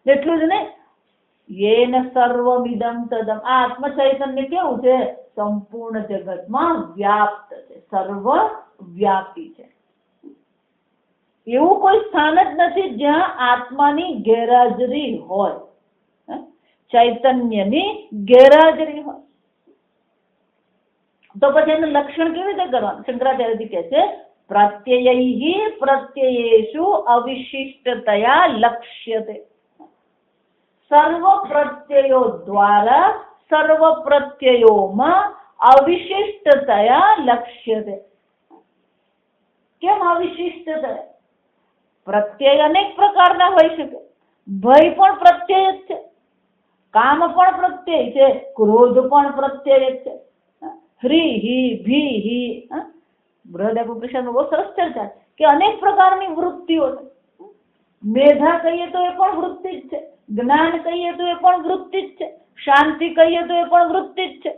એટલું જ નહીં, યેન સર્વમિદં તદમ. આ આત્મ ચૈતન્ય કેવું છે? સંપૂર્ણ જગતમાં વ્યાપ્ત છે, સર્વવ્યાપી છે. એવું કોઈ સ્થાન જ નથી જ્યાં આત્માની ગેરહાજરી હોય, ચૈતન્યની ગેરહાજરી હોય. તો પછી એનું લક્ષણ કેવી રીતે કરવાનું? શંકરાચાર્યજી કહે છે, પ્રત્યયૈ પ્રત્યયેષુ અવિશિષ્ટતયા લક્ષ્યતે. સર્વ પ્રત્યયો દ્વારા સર્વ પ્રત્યયોમાં અવિશિષ્ટતયા લક્ષ્યતે. કેમ અવિશિષ્ટતયા? પ્રત્યય અનેક પ્રકારના હોઈ શકે. ભય પણ પ્રત્યય જ છે, કામ પણ પ્રત્યય છે, ક્રોધ પણ પ્રત્યય છે, હ્રીહિ ભીહિ. બૃહદારણ્યકોપનિષદમાં બહુ સરસ ચર્ચા કે અનેક પ્રકારની વૃત્તિઓ છે. મેધા કહીએ તો એ પણ વૃત્તિ જ છે, જ્ઞાન કહીએ તો એ પણ વૃત્તિ જ છે, શાંતિ કહીએ તો એ પણ વૃત્તિ જ છે,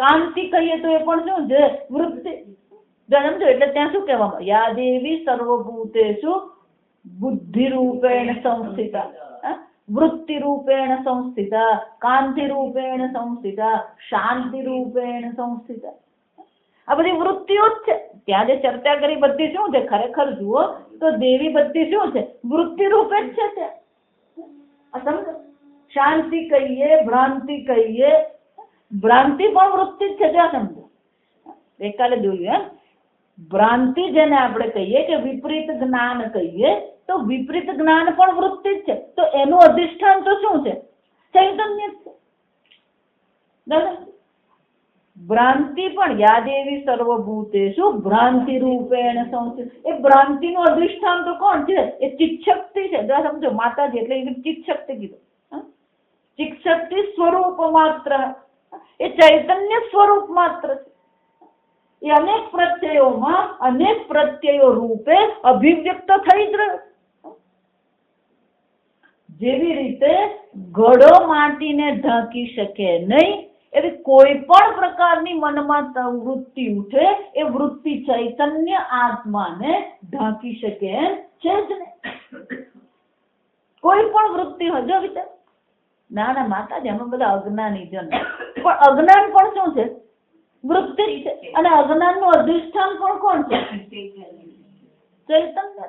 કાંતિ કહીએ તો એ પણ શું છે? વૃત્તિ. સમજો, એટલે ત્યાં શું કહેવામાં? યા દેવી સર્વભૂતેષુ બુદ્ધિ રૂપેણ સંસ્થિતા, વૃત્તિ રૂપેણ સંસ્થિતા, કાંતિ રૂપેણ સંસ્થિતા, શાંતિ રૂપેણ સંસ્થિતા. આ બધી વૃત્તિઓ જ છે. ત્યાં જે ચર્ચા કરી બધી શું છે? ખરેખર જુઓ તો દેવી બધી શું છે? વૃત્તિ રૂપે જ છે ત્યાં. સમજો, શાંતિ કહીએ, ભ્રાંતિ કહીએ, ભ્રાંતિ પણ વૃત્તિ જ છે ત્યાં. સમજો, ગઈકાલે જોયું એમ, ભ્રાંતિ જેને આપણે કહીએ કે વિપરીત જ્ઞાન કહીએ, તો વિપરીત જ્ઞાન પણ વૃત્તિ જ છે. તો એનું અધિષ્ઠાન તો શું છે? ચૈતન્ય જ છે. ભ્રાંતિ પણ યાદેવી સર્વભૂતેષુ ભ્રાંતિ રૂપેણ સંસ્થિત. એ ભ્રાંતિનું અધિષ્ઠાન તો કોણ છે? એ ચિત્શક્તિ છે. સમજો, માતાજી એટલે ચિત્શક્તિ કીધું. ચિત્શક્તિ સ્વરૂપ માત્ર, એ ચૈતન્ય સ્વરૂપ માત્ર છે. એ અનેક પ્રત્યયોમાં અનેક પ્રત્યયો રૂપે અભિવ્યક્ત થઈ જ રહ્યો. જેવી રીતે ઘડો માટીને ઢાંકી શકે નહીં, એવી કોઈ પણ પ્રકારની મનમાં વૃત્તિ ઉઠે, એ વૃત્તિ ચૈતન્ય આત્માને ઢાંકી શકે એમ છે જ ને. કોઈ પણ વૃત્તિ હોય, જો વિચાર, ના માતાજી અમે બધા અજ્ઞાની જન, પણ અજ્ઞાન પણ શું છે? વૃત્તિ છે. અને અજ્ઞાન નું અધિષ્ઠાન પણ કોણ છે? ચૈતન્ય.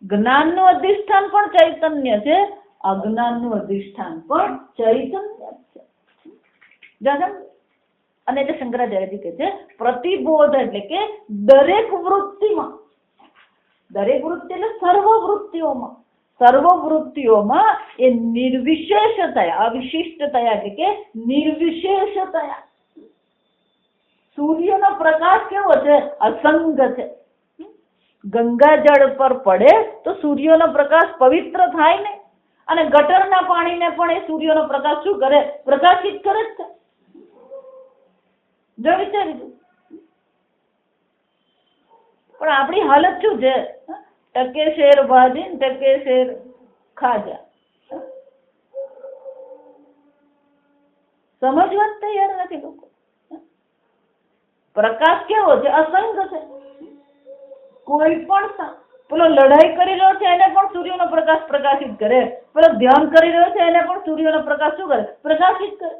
જ્ઞાન નું અધિષ્ઠાન પણ ચૈતન્ય છે, અજ્ઞાન નું અધિષ્ઠાન પણ ચૈતન્ય છે. અને જે શંકરાચાર્યજી કહે છે પ્રતિબોધ એટલે કે દરેક વૃત્તિમાં, દરેક વૃત્તિ એટલે સર્વ વૃત્તિઓમાં એ નિર્વિશેષતયા, અવિશિષ્ટતયા એટલે કે નિર્વિશેષતયા. સૂર્યનો પ્રકાશ કેવો છે? અસંગ છે. ગંગા જળ પર પડે તો સૂર્યનો પ્રકાશ પવિત્ર થાય ને, અને ગટરના પાણીને પણ એ સૂર્યનો પ્રકાશ શું કરે? પ્રકાશિત કરે જ છે. જો વિચારી, પણ આપણી હાલત શું છે? ટકે શેર ભાજી ને ટકે શેર ખાજા. સમજવા જ તૈયાર નથી લોકો. પ્રકાશ કેવો છે? અસંગ છે. કોઈ પણ પેલો લડાઈ કરી રહ્યો છે એને પણ સૂર્યનો પ્રકાશ પ્રકાશિત કરે, પેલો ધ્યાન કરી રહ્યો છે એને પણ સૂર્યનો પ્રકાશ શું કરે? પ્રકાશિત કરે.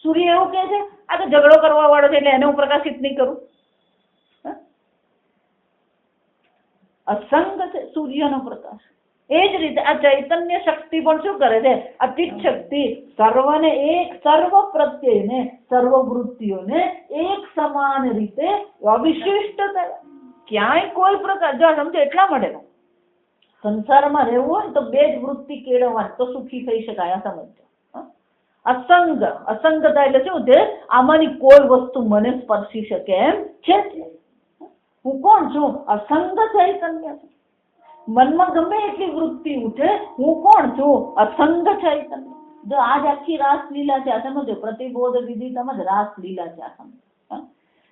સૂર્ય એવું કહે છે આ તો ઝઘડો કરવા વાળો છે એટલે એને હું પ્રકાશિત નહીં કરું. અસંગ છે સૂર્યનો પ્રકાશ. એ જ રીતે આ ચૈતન્ય શક્તિ પણ શું કરે છે? અતિત શક્તિ સર્વને એક, સર્વ પ્રત્યયને, સર્વ વૃત્તિઓને એક સમાન રીતે અવિશિષ્ટ ક્યાંય કોઈ પ્રકાર, જો સમજો એટલા માટે સંસારમાં રહેવું હોય તો બે જ વૃત્તિ કેળવવાની તો સુખી થઈ શકાય. આ સમજો. અસંગતા એટલે શું છે? આમાંની કોઈ વસ્તુ મને સ્પર્શી શકે એમ છે. હું કોણ છું? અસંગ ચૈતન્ય. મનમાં ગમે એટલી વૃત્તિ ઉઠે, હું કોણ છું? અસંગ ચૈતન્ય. જો આજ આખી રાસલીલા છે, આ સમજો, પ્રતિબોધ વિધિ સમજ, રાસલીલા છે આ સમજો.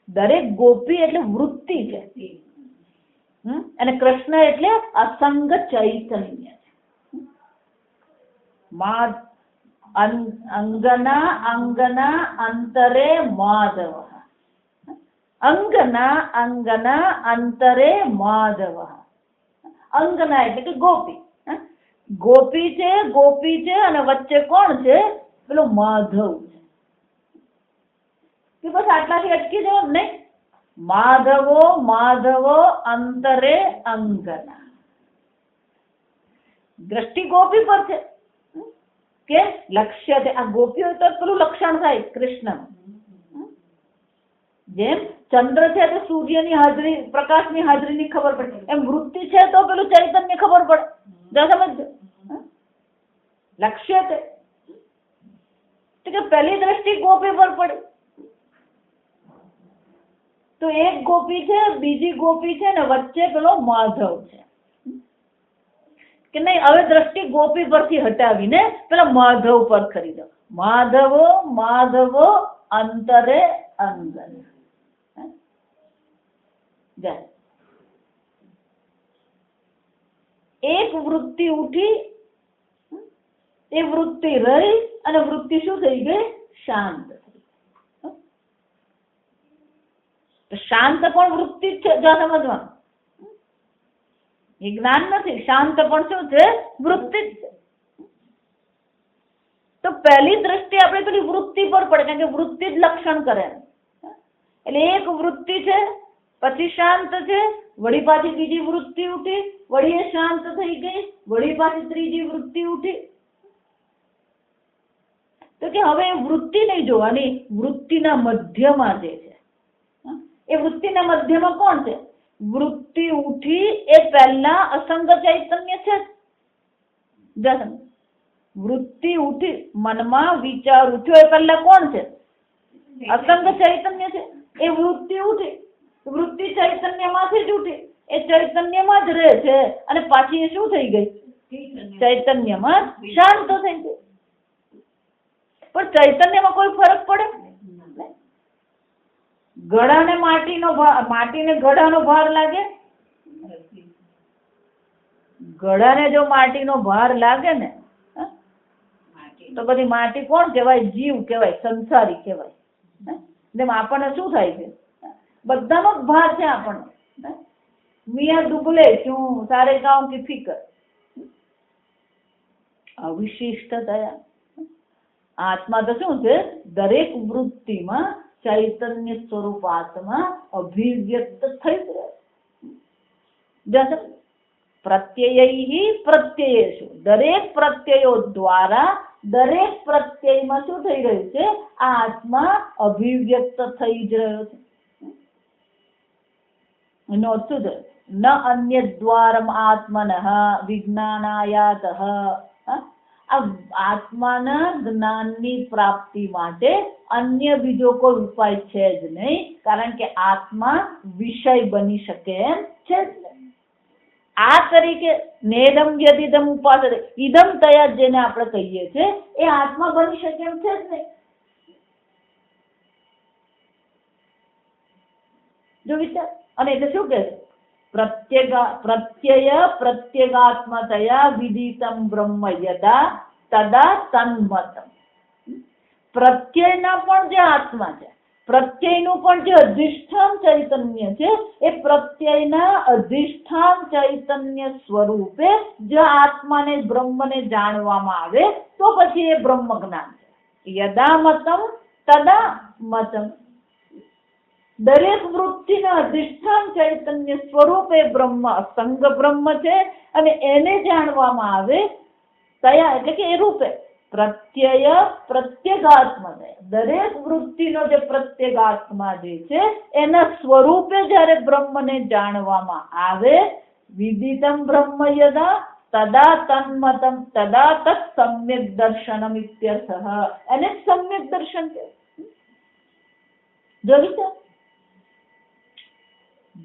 દરેક ગોપી એટલે વૃત્તિ છે, અને કૃષ્ણ એટલે અસંગ ચૈતન્ય. અંગના અંતરે માધવ. અંગના અંતરે માધવ. અંગના એટલે કે ગોપી. ગોપી છે અને વચ્ચે કોણ છે? પેલો માધવ છે. કે બસ આટલાથી અટકી જવું નહીં. માધવો અંતરે અંગના. દ્રષ્ટિ ગોપી પર છે કે લક્ષ્ય છે. આ ગોપીઓ તો પેલું લક્ષણ થાય કૃષ્ણ. જેમ ચંદ્ર છે તો સૂર્યની હાજરી, પ્રકાશની હાજરીની ખબર પડે, એમ વૃત્તિ છે તો પેલું ચૈતન્ય ખબર પડે. સમજો, લક્ષ્ય છે કે પહેલી દ્રષ્ટિ ગોપી પર પડે તો એક ગોપી છે, બીજી ગોપી છે ને વચ્ચે પેલો માધવ છે. કે નહીં, હવે દ્રષ્ટિ ગોપી પરથી હટાવીને પેલા માધવ પર કરી દો. માધવો અંતરે અંગન. એક વૃત્તિ ઉઠી, એ વૃત્તિ રહી અને વૃત્તિ શું થઈ ગઈ? શાંત. શાંત પણ વૃત્તિ જ છે. જો સમજવાનું, એ જ્ઞાન નથી. શાંત પણ શું છે? વૃત્તિ જ છે. તો પહેલી દ્રષ્ટિ આપણે પેલી વૃત્તિ પર પડે, કારણ કે વૃત્તિ જ લક્ષણ કરે. એટલે એક વૃત્તિ છે, પછી શાંત છે, વળી પાછી બીજી વૃત્તિ ઉઠી, વળી એ શાંત થઈ ગઈ, વળી પાછી ત્રીજી વૃત્તિ ઉઠી. તો કે હવે વૃત્તિ નહીં જોવાની, વૃત્તિના મધ્યમાં જે છે એ વૃત્તિના મધ્યમાં કોણ છે? વૃત્તિ ઉઠી એ પહેલા અસંગ ચૈતન્ય છે. વૃત્તિ ઉઠી, મનમાં વિચાર ઉઠ્યો એ પહેલા કોણ છે? અસંગ ચૈતન્ય છે. એ વૃત્તિ ઉઠી, વૃત્તિ ચૈતન્યમાંથી જ ઉઠી, એ ચૈતન્યમાં જ રહે છે અને પાછી એ શું થઈ ગઈ? ચૈતન્યમાં શાંત થઈ ગઈ. પણ ચૈતન્યમાં કોઈ ફરક પડે? ઘડાને માટીને ઘડાનો ભાર લાગે? ઘડાને જો માટીનો ભાર લાગે ને તો બધી માટી કોણ કહેવાય? જીવ કહેવાય, સંસારી કહેવાય. જેમ આપણને શું થાય છે? બધાનો જ ભાર છે આપણને. મિયા દુબલે ક્યું સારે ગાંવ કી ફિકર. અવિશિષ્ટ થયા. આત્મા તો શું છે? દરેક વૃત્તિમાં ચૈતન્ય સ્વરૂપ આત્મા અભિવ્યક્ત થઈ રહે. પ્રત્યયૈ પ્રત્યયેષુ, દરેક પ્રત્યયો દ્વારા દરેક પ્રત્યયમાં શું થઈ રહ્યું છે? આ આત્મા અભિવ્યક્ત થઈ જ રહ્યો છે. એનો અર્થ શું છે? ન અન્ય દ્વારમ આત્મનઃ વિજ્ઞાનાયાતઃ. આ આત્માના જ્ઞાનની પ્રાપ્તિ માટે અન્ય બીજો કોઈ ઉપાય છે જ નહીં, કારણ કે આત્મા વિષય બની શકે એમ છે જ નહીં. આ તરીકે નેદમ યદિદમ ઉપાસતે, ઇદમ તયા જેને આપણે કહીએ છીએ એ આત્મા બની શકે એમ છે જ નહીં. જો વિચાર. અને એટલે શું કહે છે? પ્રત્યય પ્રત્યેગાત્મતયા વિદિતમ બ્રહ્મ યદા તદા તન્મતમ. પ્રત્યયના પણ જે આત્મા છે, પ્રત્યયનું પણ જે અધિષ્ઠાન ચૈતન્ય છે, એ પ્રત્યયના અધિષ્ઠાન ચૈતન્ય સ્વરૂપે જે આત્માને બ્રહ્મને જાણવામાં આવે તો પછી એ બ્રહ્મ જ્ઞાન છે. યદા મતમ તદા મતમ. દરેક વૃત્તિના અધિષ્ઠાન ચૈતન્ય સ્વરૂપે બ્રહ્મ અસંગ બ્રહ્મ છે અને એને જાણવામાં આવે તયા એટલે કે એ રૂપે પ્રત્યય પ્રત્યેગાત્મા. દરેક વૃત્તિનો જે પ્રત્યેગાત્મા જે છે એના સ્વરૂપે જ્યારે બ્રહ્મને જાણવામાં આવે, વિદિતમ બ્રહ્મ યદા તદા તન્મતમ તદા તત્ સમ્યક દર્શનમ ઇત્યર્થઃ. એને સમ્યક દર્શન છે. જોયું છે?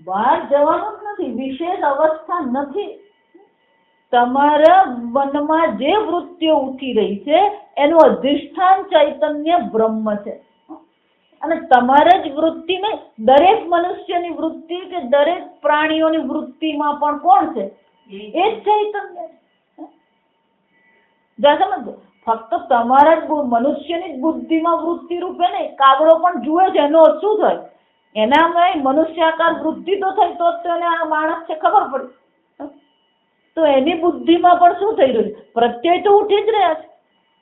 બહાર જવાનું જ નથી, વિશેષ અવસ્થા નથી. તમારા મનમાં જે વૃત્તિઓ ઉઠી રહી છે એનું અધિષ્ઠાન ચૈતન્ય બ્રહ્મ છે. અને તમારા જ વૃત્તિ ને દરેક મનુષ્યની વૃત્તિ કે દરેક પ્રાણીઓની વૃત્તિમાં પણ કોણ છે? એ જ ચૈતન્ય. સમજો, ફક્ત તમારા જ મનુષ્યની જ બુદ્ધિમાં વૃત્તિ રૂપે નહીં, કાગડો પણ જુએ છે. એનો અર્થ શું થાય? એનામાં મનુષ્યાકાર વૃત્તિ તો થઈ તો એને આ માણસ છે ખબર પડી. તો એની બુદ્ધિમાં પણ શું થઈ રહ્યું છે? પ્રત્યય તો ઉઠી જ રહ્યા છે.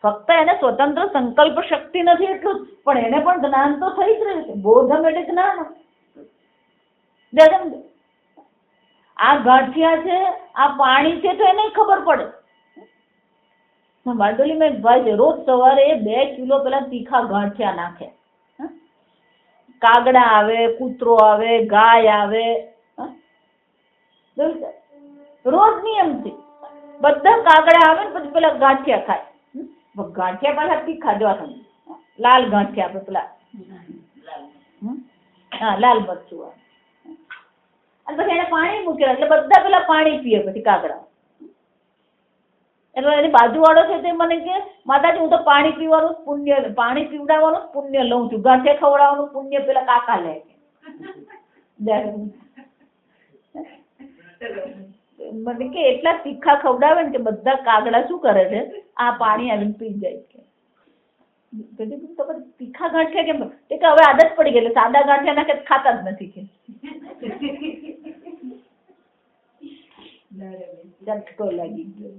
ફક્ત એને સ્વતંત્ર સંકલ્પ શક્તિ નથી એટલું જ, પણ એને પણ જ્ઞાન તો થઈ જ રહ્યું છે. બોધમ એટલે જ્ઞાન. આ ગાંઠિયા છે, આ પાણી છે, તો એને ખબર પડે. બારડોલી માં એક ભાઈ છે, રોજ સવારે 2 કિલો પેલા તીખા ગાંઠિયા નાખે. કાગડા આવે, કૂતરો આવે, ગાય આવે, રોજ નિયમથી બધા કાગડા આવે ને પછી પેલા ગાંઠિયા ખાય. ગાંઠિયા પાછા તીખા જોવા તમે, લાલ ગાંઠિયા આપણે પેલા, હા લાલ મરચું આવે. અને પછી એને પાણી મૂકેલા એટલે બધા પેલા પાણી પીએ પછી કાગડા. એટલે એની બાજુ વાળો છે તે મને કે માતાજી હું તો પાણી પીવાનું પુણ્ય, પાણી પીવડાવવાનું પુણ્ય લઉં છું, ગાંઠિયા ખવડાવવાનું પુણ્ય પેલા કાકા લે. મને કે એટલા તીખા ખવડાવે ને કે બધા કાગડા શું કરે છે? આ પાણી આવીને પી જાય છે. તીખા ગાંઠિયા કેમ? કે હવે આદત પડી ગઈ એટલે સાદા ગાંઠિયા નાખે ખાતા જ નથી કે. ઝટકો લાગી ગયો.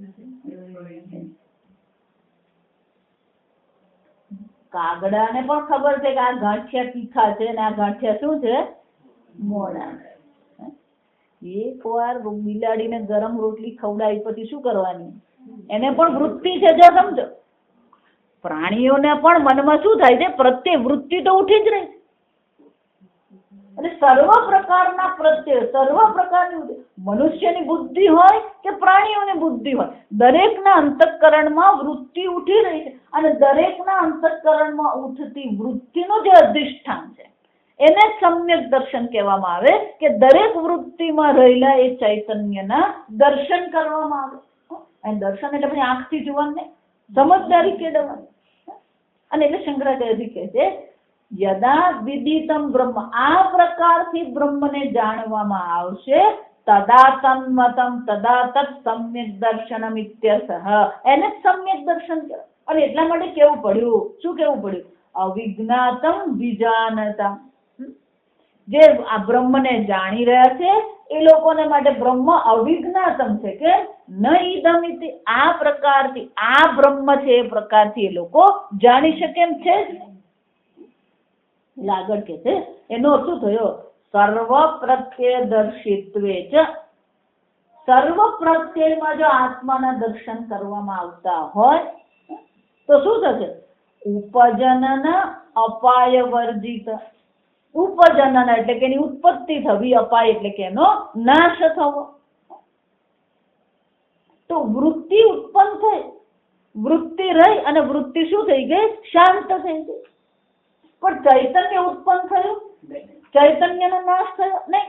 કાગડાને પણ ખબર છે કે આ ગાંઠિયા તીખા છે ને આ ગાંઠિયા શું છે, મોડા. એકવાર બિલાડીને ગરમ રોટલી ખવડાવી પછી શું કરવાની, એને પણ વૃત્તિ છે, જો સમજો. પ્રાણીઓને પણ મનમાં શું થાય છે, પ્રત્યે વૃત્તિ તો ઉઠી જ રહી. અને સર્વ પ્રકારના પ્રત્યે, સર્વ પ્રકારની મનુષ્યની બુદ્ધિ હોય કે પ્રાણીઓની બુદ્ધિ હોય, દરેકના અંતઃકરણમાં વૃત્તિ ઉઠી રહી છે. અને દરેકના અંતઃકરણમાં ઉઠતી વૃત્તિનું જે અધિષ્ઠાન છે એને સમ્યક દર્શન કહેવામાં આવે કે દરેક વૃત્તિમાં રહેલા એ ચૈતન્યના દર્શન કરવામાં આવે. અને દર્શન એટલે પછી આંખથી જોવાનું નહીં, સમજદારી કેળવવાની. અને એટલે શંકરાચાર્યજી કહે છે યદા વિદિતમ બ્રહ્મ, આ પ્રકારથી બ્રહ્મને જાણવામાં આવશે, તદા તન્મતમ તદા તત્ સમ્યક દર્શનમ ઇત્યર્થઃ. એને સમ્યક દર્શન કહેવાય. અને એટલા માટે કેવું પડ્યું, શું કેવું પડ્યું, અવિજ્ઞાતમ વિજાનતમ. જે આ બ્રહ્મને જાણી રહ્યા છે એ લોકોને માટે બ્રહ્મ અવિજ્ઞાતમ છે કે ન ઇદમિતિ, આ પ્રકારથી, આ બ્રહ્મ છે એ પ્રકારથી એ લોકો જાણી શકે એમ છે જ નહીં. આગળ કે છે એનો શું થયો, સર્વ પ્રત્યદર્શિત્વે જ, સર્વ પ્રત્યયમાં જો આત્માના દર્શન કરવામાં આવતા હોય તો શું થશે, ઉપજનન અપાય વર્જિત. ઉપજનન એટલે કે એની ઉત્પત્તિ થવી, અપાય એટલે કે એનો નાશ થવો. તો વૃત્તિ ઉત્પન્ન થઈ, વૃત્તિ રહી અને વૃત્તિ શું થઈ ગઈ, શાંત થઈ ગઈ. પણ ચૈતન્ય ઉત્પન્ન થયું, ચૈતન્યનો નાશ થયો નહીં.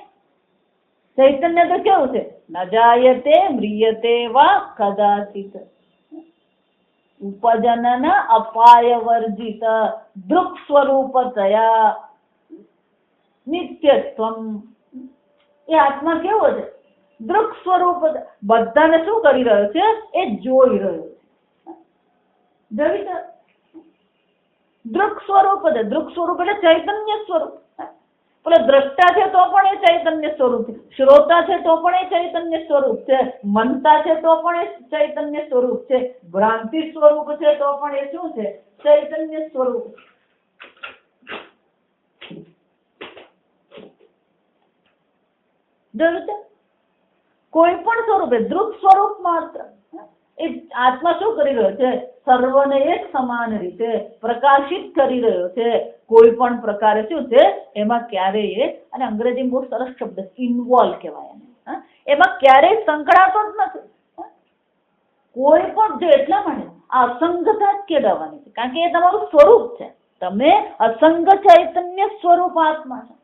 ચૈતન્ય તો કેવું છે, ન જાયતે મ્રિયતે વા કદાચિત. ઉપજનન અપાય વર્જિત દૃક સ્વરૂપતયા નિત્યત્વમ. એ આત્મા કેવો છે, દૃક સ્વરૂપ, બધાને શું કરી રહ્યો છે, એ જોઈ રહ્યો છે. દૃક સ્વરૂપ છે, દૃક સ્વરૂપ એટલે ચૈતન્ય સ્વરૂપ. પેલો દ્રષ્ટા છે તો પણ એ ચૈતન્ય સ્વરૂપ છે, શ્રોતા છે તો પણ એ ચૈતન્ય સ્વરૂપ છે, મનતા છે તો પણ એ ચૈતન્ય સ્વરૂપ છે, ભ્રાંતિ સ્વરૂપ છે તો પણ એ શું છે, ચૈતન્ય સ્વરૂપ. કોઈ પણ સ્વરૂપે દૃક સ્વરૂપ માત્ર એ આત્મા શું કરી રહ્યો છે, સર્વને એક સમાન રીતે પ્રકાશિત કરી રહ્યો છે. કોઈ પણ પ્રકારે શું છે એમાં ક્યારેય, અને અંગ્રેજી બહુ સરસ શબ્દ ઇન્વોલ્વ કહેવાય એને, એમાં ક્યારેય સંકળાતો જ નથી. કોઈ પણ જે, એટલા માટે આ અસંગતા જ કેળવવાની છે, કારણ કે એ તમારું સ્વરૂપ છે. તમે અસંગ ચૈતન્ય સ્વરૂપ આત્મા છો.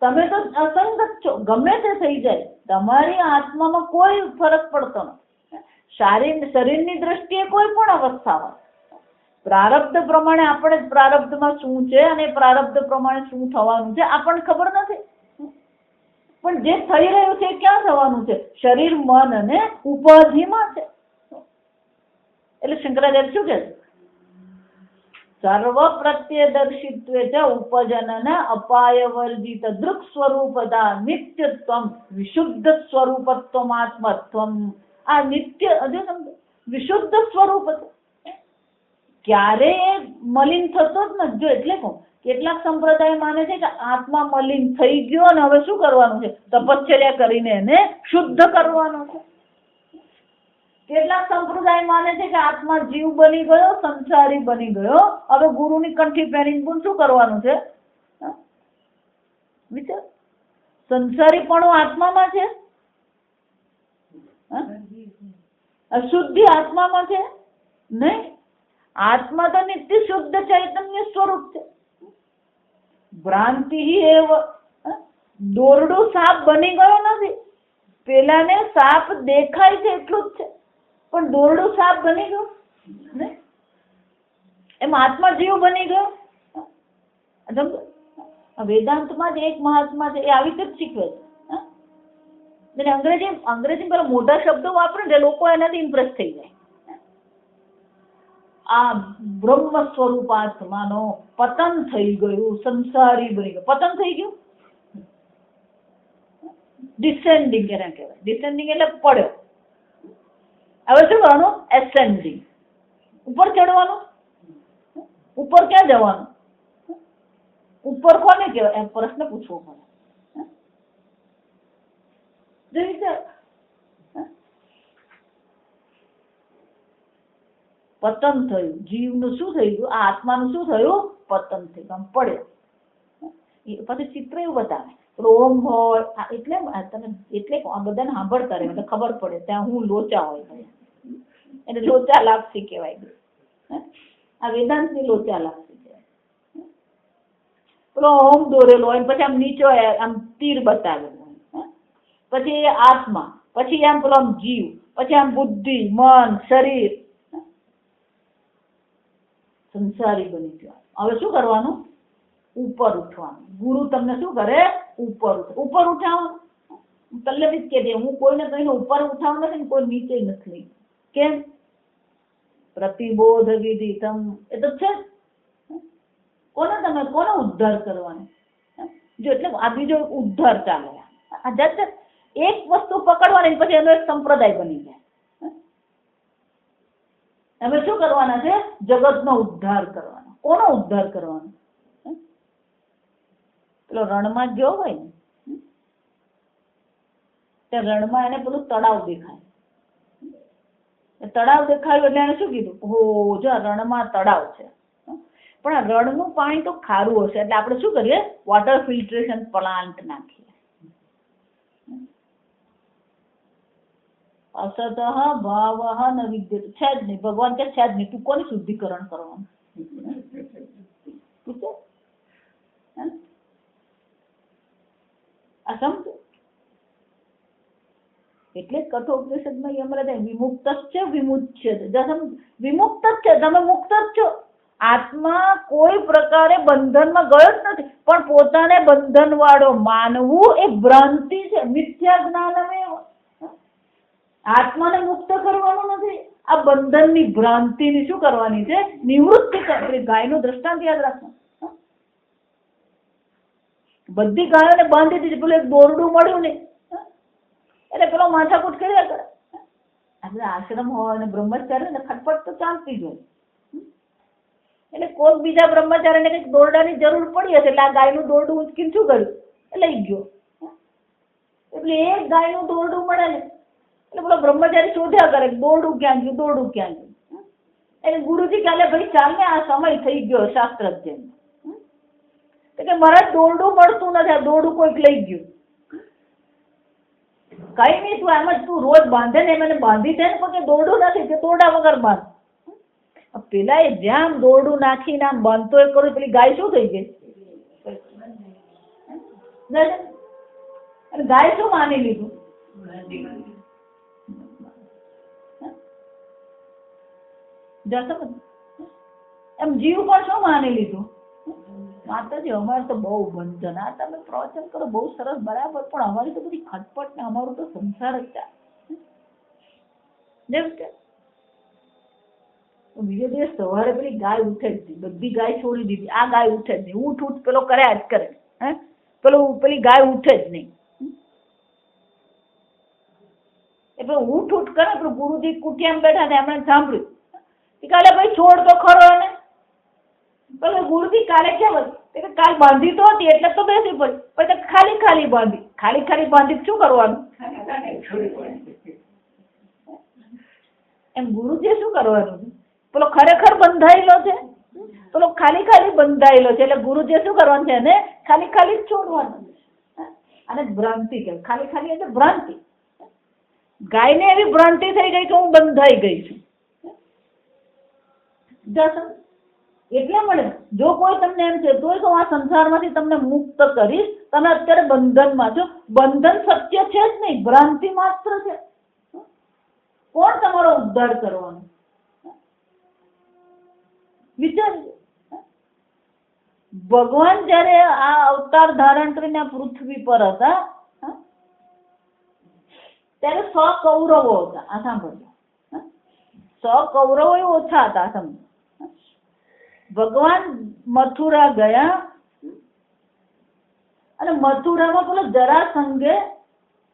તમે તો અસંગત છો, ગમે તે થઈ જાય, તમારી આત્મામાં કોઈ ફરક પડતો નથી. શરીરની દ્રષ્ટિએ કોઈ પણ અવસ્થા હોય, પ્રારબ્ધ પ્રમાણે આપણે પ્રારબ્ધમાં શું છે અને પ્રારબ્ધ પ્રમાણે શું થવાનું છે આપણને ખબર નથી. પણ જે થઈ રહ્યું છે ક્યાં થવાનું છે, શરીર, મન અને ઉપાધિમાં છે. એટલે શંકરાચાર્ય શું કહે છે, સર્વ પ્રત્યદર્શિત્વે ચ ઉપજનન અપાય વર્જિત દૃક સ્વરૂપતા નિત્યત્વમ વિશુદ્ધ સ્વરૂપત્વમ આત્મત્વમ. આ નિત્ય, હજુ સમજો, વિશુદ્ધ સ્વરૂપ છે, ક્યારેય મલિન થતો જ નથી. જો એટલે કહું, કેટલાક સંપ્રદાય માને છે કે આત્મા મલિન થઈ ગયો અને હવે શું કરવાનું છે, તપશ્ચર્યા કરીને એને શુદ્ધ કરવાનો છે. કેટલાક સંપ્રદાય માને છે કે આત્મા જીવ બની ગયો, સંસારી બની ગયો, હવે ગુરુની કંઠી પહેરીને પણ શું કરવાનું છે. વિચાર, સંસારી પણ આત્મામાં છે, અશુદ્ધિ આત્મામાં છે નહીં. આત્મા તો નિત્ય શુદ્ધ ચૈતન્ય સ્વરૂપ છે. ભ્રાંતિ એવ, દોરડું સાપ બની ગયો નથી, પેલાને સાપ દેખાય છે એટલું જ છે, પણ દોરડું સાપ બની ગયો નહીં. એમ આત્મા જીવ બની ગયો. વેદાંતમાં જ એક મહાત્મા છે, એ આવી રીતે જ શીખવે છે. અંગ્રેજી પેલા મોટા શબ્દો વાપરે ને લોકો એનાથી ઇમ્પ્રેસ થઈ જાય. આ બ્રહ્મ સ્વરૂપ આત્માનો પતન થઈ ગયું, સંસારી બની ગયો. પતન થઈ ગયું, ડિસેન્ડિંગ એને કહેવાય. ડિસેન્ડિંગ એટલે પડ્યો. હવે શું કરવાનું, એસેન્ડિંગ, ઉપર ચડવાનું. ઉપર ક્યાં જવાનું? ઉપર કોને કહેવાય? એમ પ્રશ્ન પૂછવો પડે. જે વિચાર પતન થયું, જીવનું શું થઈ ગયું? આ આત્માનું શું થયું? પતન થઈ ગયું, પડ્યો. પછી ચિત્ર એવું બતાવે, ઓમ હોય એટલે આ બધાને સાંભળતા રહે એટલે ખબર પડે ત્યાં હું લોચા હોય, એટલે લોચા લાપસી કહેવાય. આ વેદાંતની લોચા લાપસી કહેવાય. પેલો ઓમ દોરેલો હોય, પછી આમ નીચો આમ તીર બતાવેલું હોય, પછી આત્મા, પછી આમ પેલો આમ જીવ, પછી આમ બુદ્ધિ, મન, શરીર. સંસારી બની ગયો. હવે શું કરવાનું? ઉપર ઉઠવાનું. ગુરુ તમને શું કરે? ઉપર ઉઠાવવાનું. પલ્લવી જ કહે, હું કોઈને કહીને ઉપર ઉઠાવું નથી, કોઈ નીચે નથી. કેમ? પ્રતિબોધ વિદિતમ, એ તો છે. કોને ઉદ્ધાર કરવાનો? જો એટલે આ બીજો ઉદ્ધાર ચાલે. એક વસ્તુ પકડવાની પછી એનો એક સંપ્રદાય બની જાય. હવે શું કરવાના છે? જગતનો ઉદ્ધાર કરવાનો. કોનો ઉદ્ધાર કરવાનો? પેલો રણમાં ગયો હોય ને, તે રણમાં એને પેલું તળાવ દેખાય. તળાવ દેખાયું એટલે એને શું કીધું? હો, જો રણમાં તળાવ છે, પણ આ રણનું પાણી તો ખારું હશે, એટલે આપણે શું કરીએ? વોટર ફિલ્ટરેશન પ્લાન્ટ નાખીએ. અસત ભાવ ન વિદ્યતે, છે જ નહીં. ભગવાન કે છે જ નહીં. તું કોને શુદ્ધિકરણ કરવાનું? આ સમજો. એટલે કઠોપનિષદમાં યમરાજ વિમુક્ત છે, વિમુચ્ય છે. વિમુક્ત જ છે, તમે મુક્ત જ છો. આત્મા કોઈ પ્રકારે બંધનમાં ગયો જ નથી, પણ પોતાને બંધન વાળો માનવું એ ભ્રાંતિ છે, મિથ્યા જ્ઞાન. આત્માને મુક્ત કરવાનું નથી, આ બંધનની ભ્રાંતિની શું કરવાની છે? નિવૃત્તિ કરવી. ગાયનું દ્રષ્ટાંત યાદ રાખવું. બધી ગાયોને બાંધી દીધી, પેલું એક દોરડું મળ્યું નહીં એટલે પેલો માથાકૂટ કર્યા કરે. આપણે આશ્રમ હોય અને બ્રહ્મચારી ને ખટપટ તો ચાલતી જ હોય. એટલે કોઈ બીજા બ્રહ્મચારીને કંઈક દોરડાની જરૂર પડી હશે, એટલે આ ગાયનું દોરડું ઉચકીને શું કર્યું? લઈ ગયો. એટલે એક ગાયનું દોરડું મળે ને એટલે પેલો બ્રહ્મચારી શોધ્યા કરે, દોરડું ક્યાં ગયું, દોરડું ક્યાં ગયું. એટલે ગુરુજી કહે, ભાઈ ચાલ ને, આ સમય થઈ ગયો શાસ્ત્રજ્ઞ. કે મારા દોરડું મળતું નથી, આ દોરડું કોઈક લઈ ગયું. કઈ નહીં, તું એમ જ તું રોજ બાંધે ને મને બાંધી દે ને, પણ દોરડું નથી, તે દોરડા વગર બાંધ. પેલા એ જ્યાં દોરડું નાખીને આમ બાંધતો એ કરું, પેલી ગાય શું થઈ ગઈ? ગાય શું માની લીધું? એમ જીવ પણ શું માની લીધું? માતાજી અમારે તો બહુ બંધન. આ તમે પ્રવચન કરો બહુ સરસ, બરાબર, પણ અમારી તો બધી ખટપટ ને અમારું તો સંસાર જ ચાલે. જેમ કે બીજો દિવસ સવારે પેલી ગાય ઉઠે જ નહીં, બધી ગાય છોડી દીધી, આ ગાય ઉઠે જ નહીં. ઉઠ પેલો કર્યા જ કરે. પેલી ગાય ઉઠે જ નહીં. એટલે ઉઠ કરે. પેલું ગુરુજી કુટિયામાં બેઠા ને એમણે સાંભળ્યું, કાલે ભાઈ છોડ તો ખરો ને. પેલો ગુરુજી કાલે કેમ હતું? કાલ બાંધી તો હતી એટલે તો બેસી પડી, પછી ખાલી ખાલી બાંધી. ખાલી બાંધી શું કરવાનું? એમ ગુરુજી શું કરવાનું? પેલો ખરેખર બંધાયેલો છે, પેલો ખાલી બંધાયેલો છે, એટલે ગુરુજી શું કરવાનું છે? એને ખાલી જ છોડવાનું. અને ભ્રાંતિ કે ખાલી એટલે ભ્રાંતિ. ગાયને એવી ભ્રાંતિ થઈ ગઈ કે હું બંધાઈ ગઈ છું. એટલે મળે, જો કોઈ તમને એમ છે તો હું આ સંસારમાંથી તમને મુક્ત કરીશ, તમે અત્યારે બંધનમાં છો. બંધન સત્ય છે જ નહીં, ભ્રાંતિ માત્ર છે. કોણ તમારો ઉદ્ધાર કરવાનો? વિચાર. ભગવાન જયારે આ અવતાર ધારણ કરીને પૃથ્વી પર હતા ત્યારે 100 કૌરવો હતા. આ સાંભળજો, 100 કૌરવો ઓછા હતા. સમજો, ભગવાન મથુરા ગયા અને મથુરામાં પેલો જરાસંઘે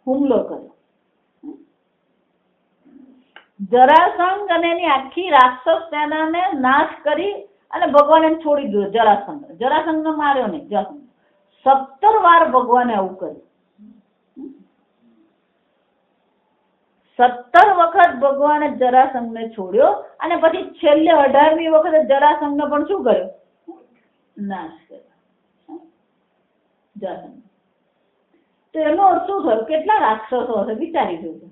હુમલો કર્યો. જરાસંઘ અને એની આખી રાક્ષસ સેનાને નાશ કરી અને ભગવાન એને છોડી દીધો. જરાસંઘને માર્યો નહીં. 17 વાર ભગવાને આવું કર્યું. 17 વખત ભગવાને જરાસંઘને છોડ્યો અને પછી છેલ્લે 18મી વખતે જરાસંઘને પણ શું કર્યો? નાશ કર્યો. જરાસંઘ. તો એનો અર્થ શું થયો? કેટલા રાક્ષસો હશે વિચારી જોજો.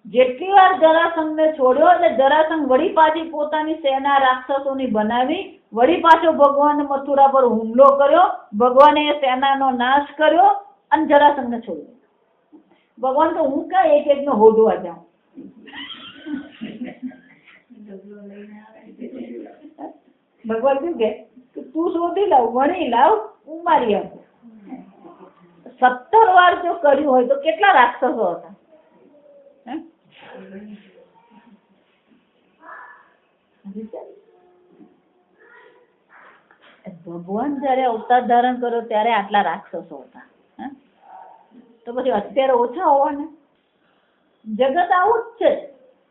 જેટલી વાર જરાસંઘને છોડ્યો એટલે જરાસંઘ વળી પાછી પોતાની સેના રાક્ષસોની બનાવી, વળી પાછો ભગવાન મથુરા પર હુમલો કર્યો, ભગવાને એ સેનાનો નાશ કર્યો અને જરાસંઘને છોડ્યો. ભગવાન તો હું કઈ એક એકને હોદવા જાઉં. ભગવાન શું કે તું શોધી લાવ, વણી લાવ, હું મારી આવું. 17 વાર જો કર્યું હોય તો કેટલા રાક્ષસો હતા? ભગવાન જયારે અવતાર ધારણ કર્યો ત્યારે આટલા રાક્ષસો હતા. તો પછી અત્યારે ઓછા હોવાને? જગત આવું જ છે.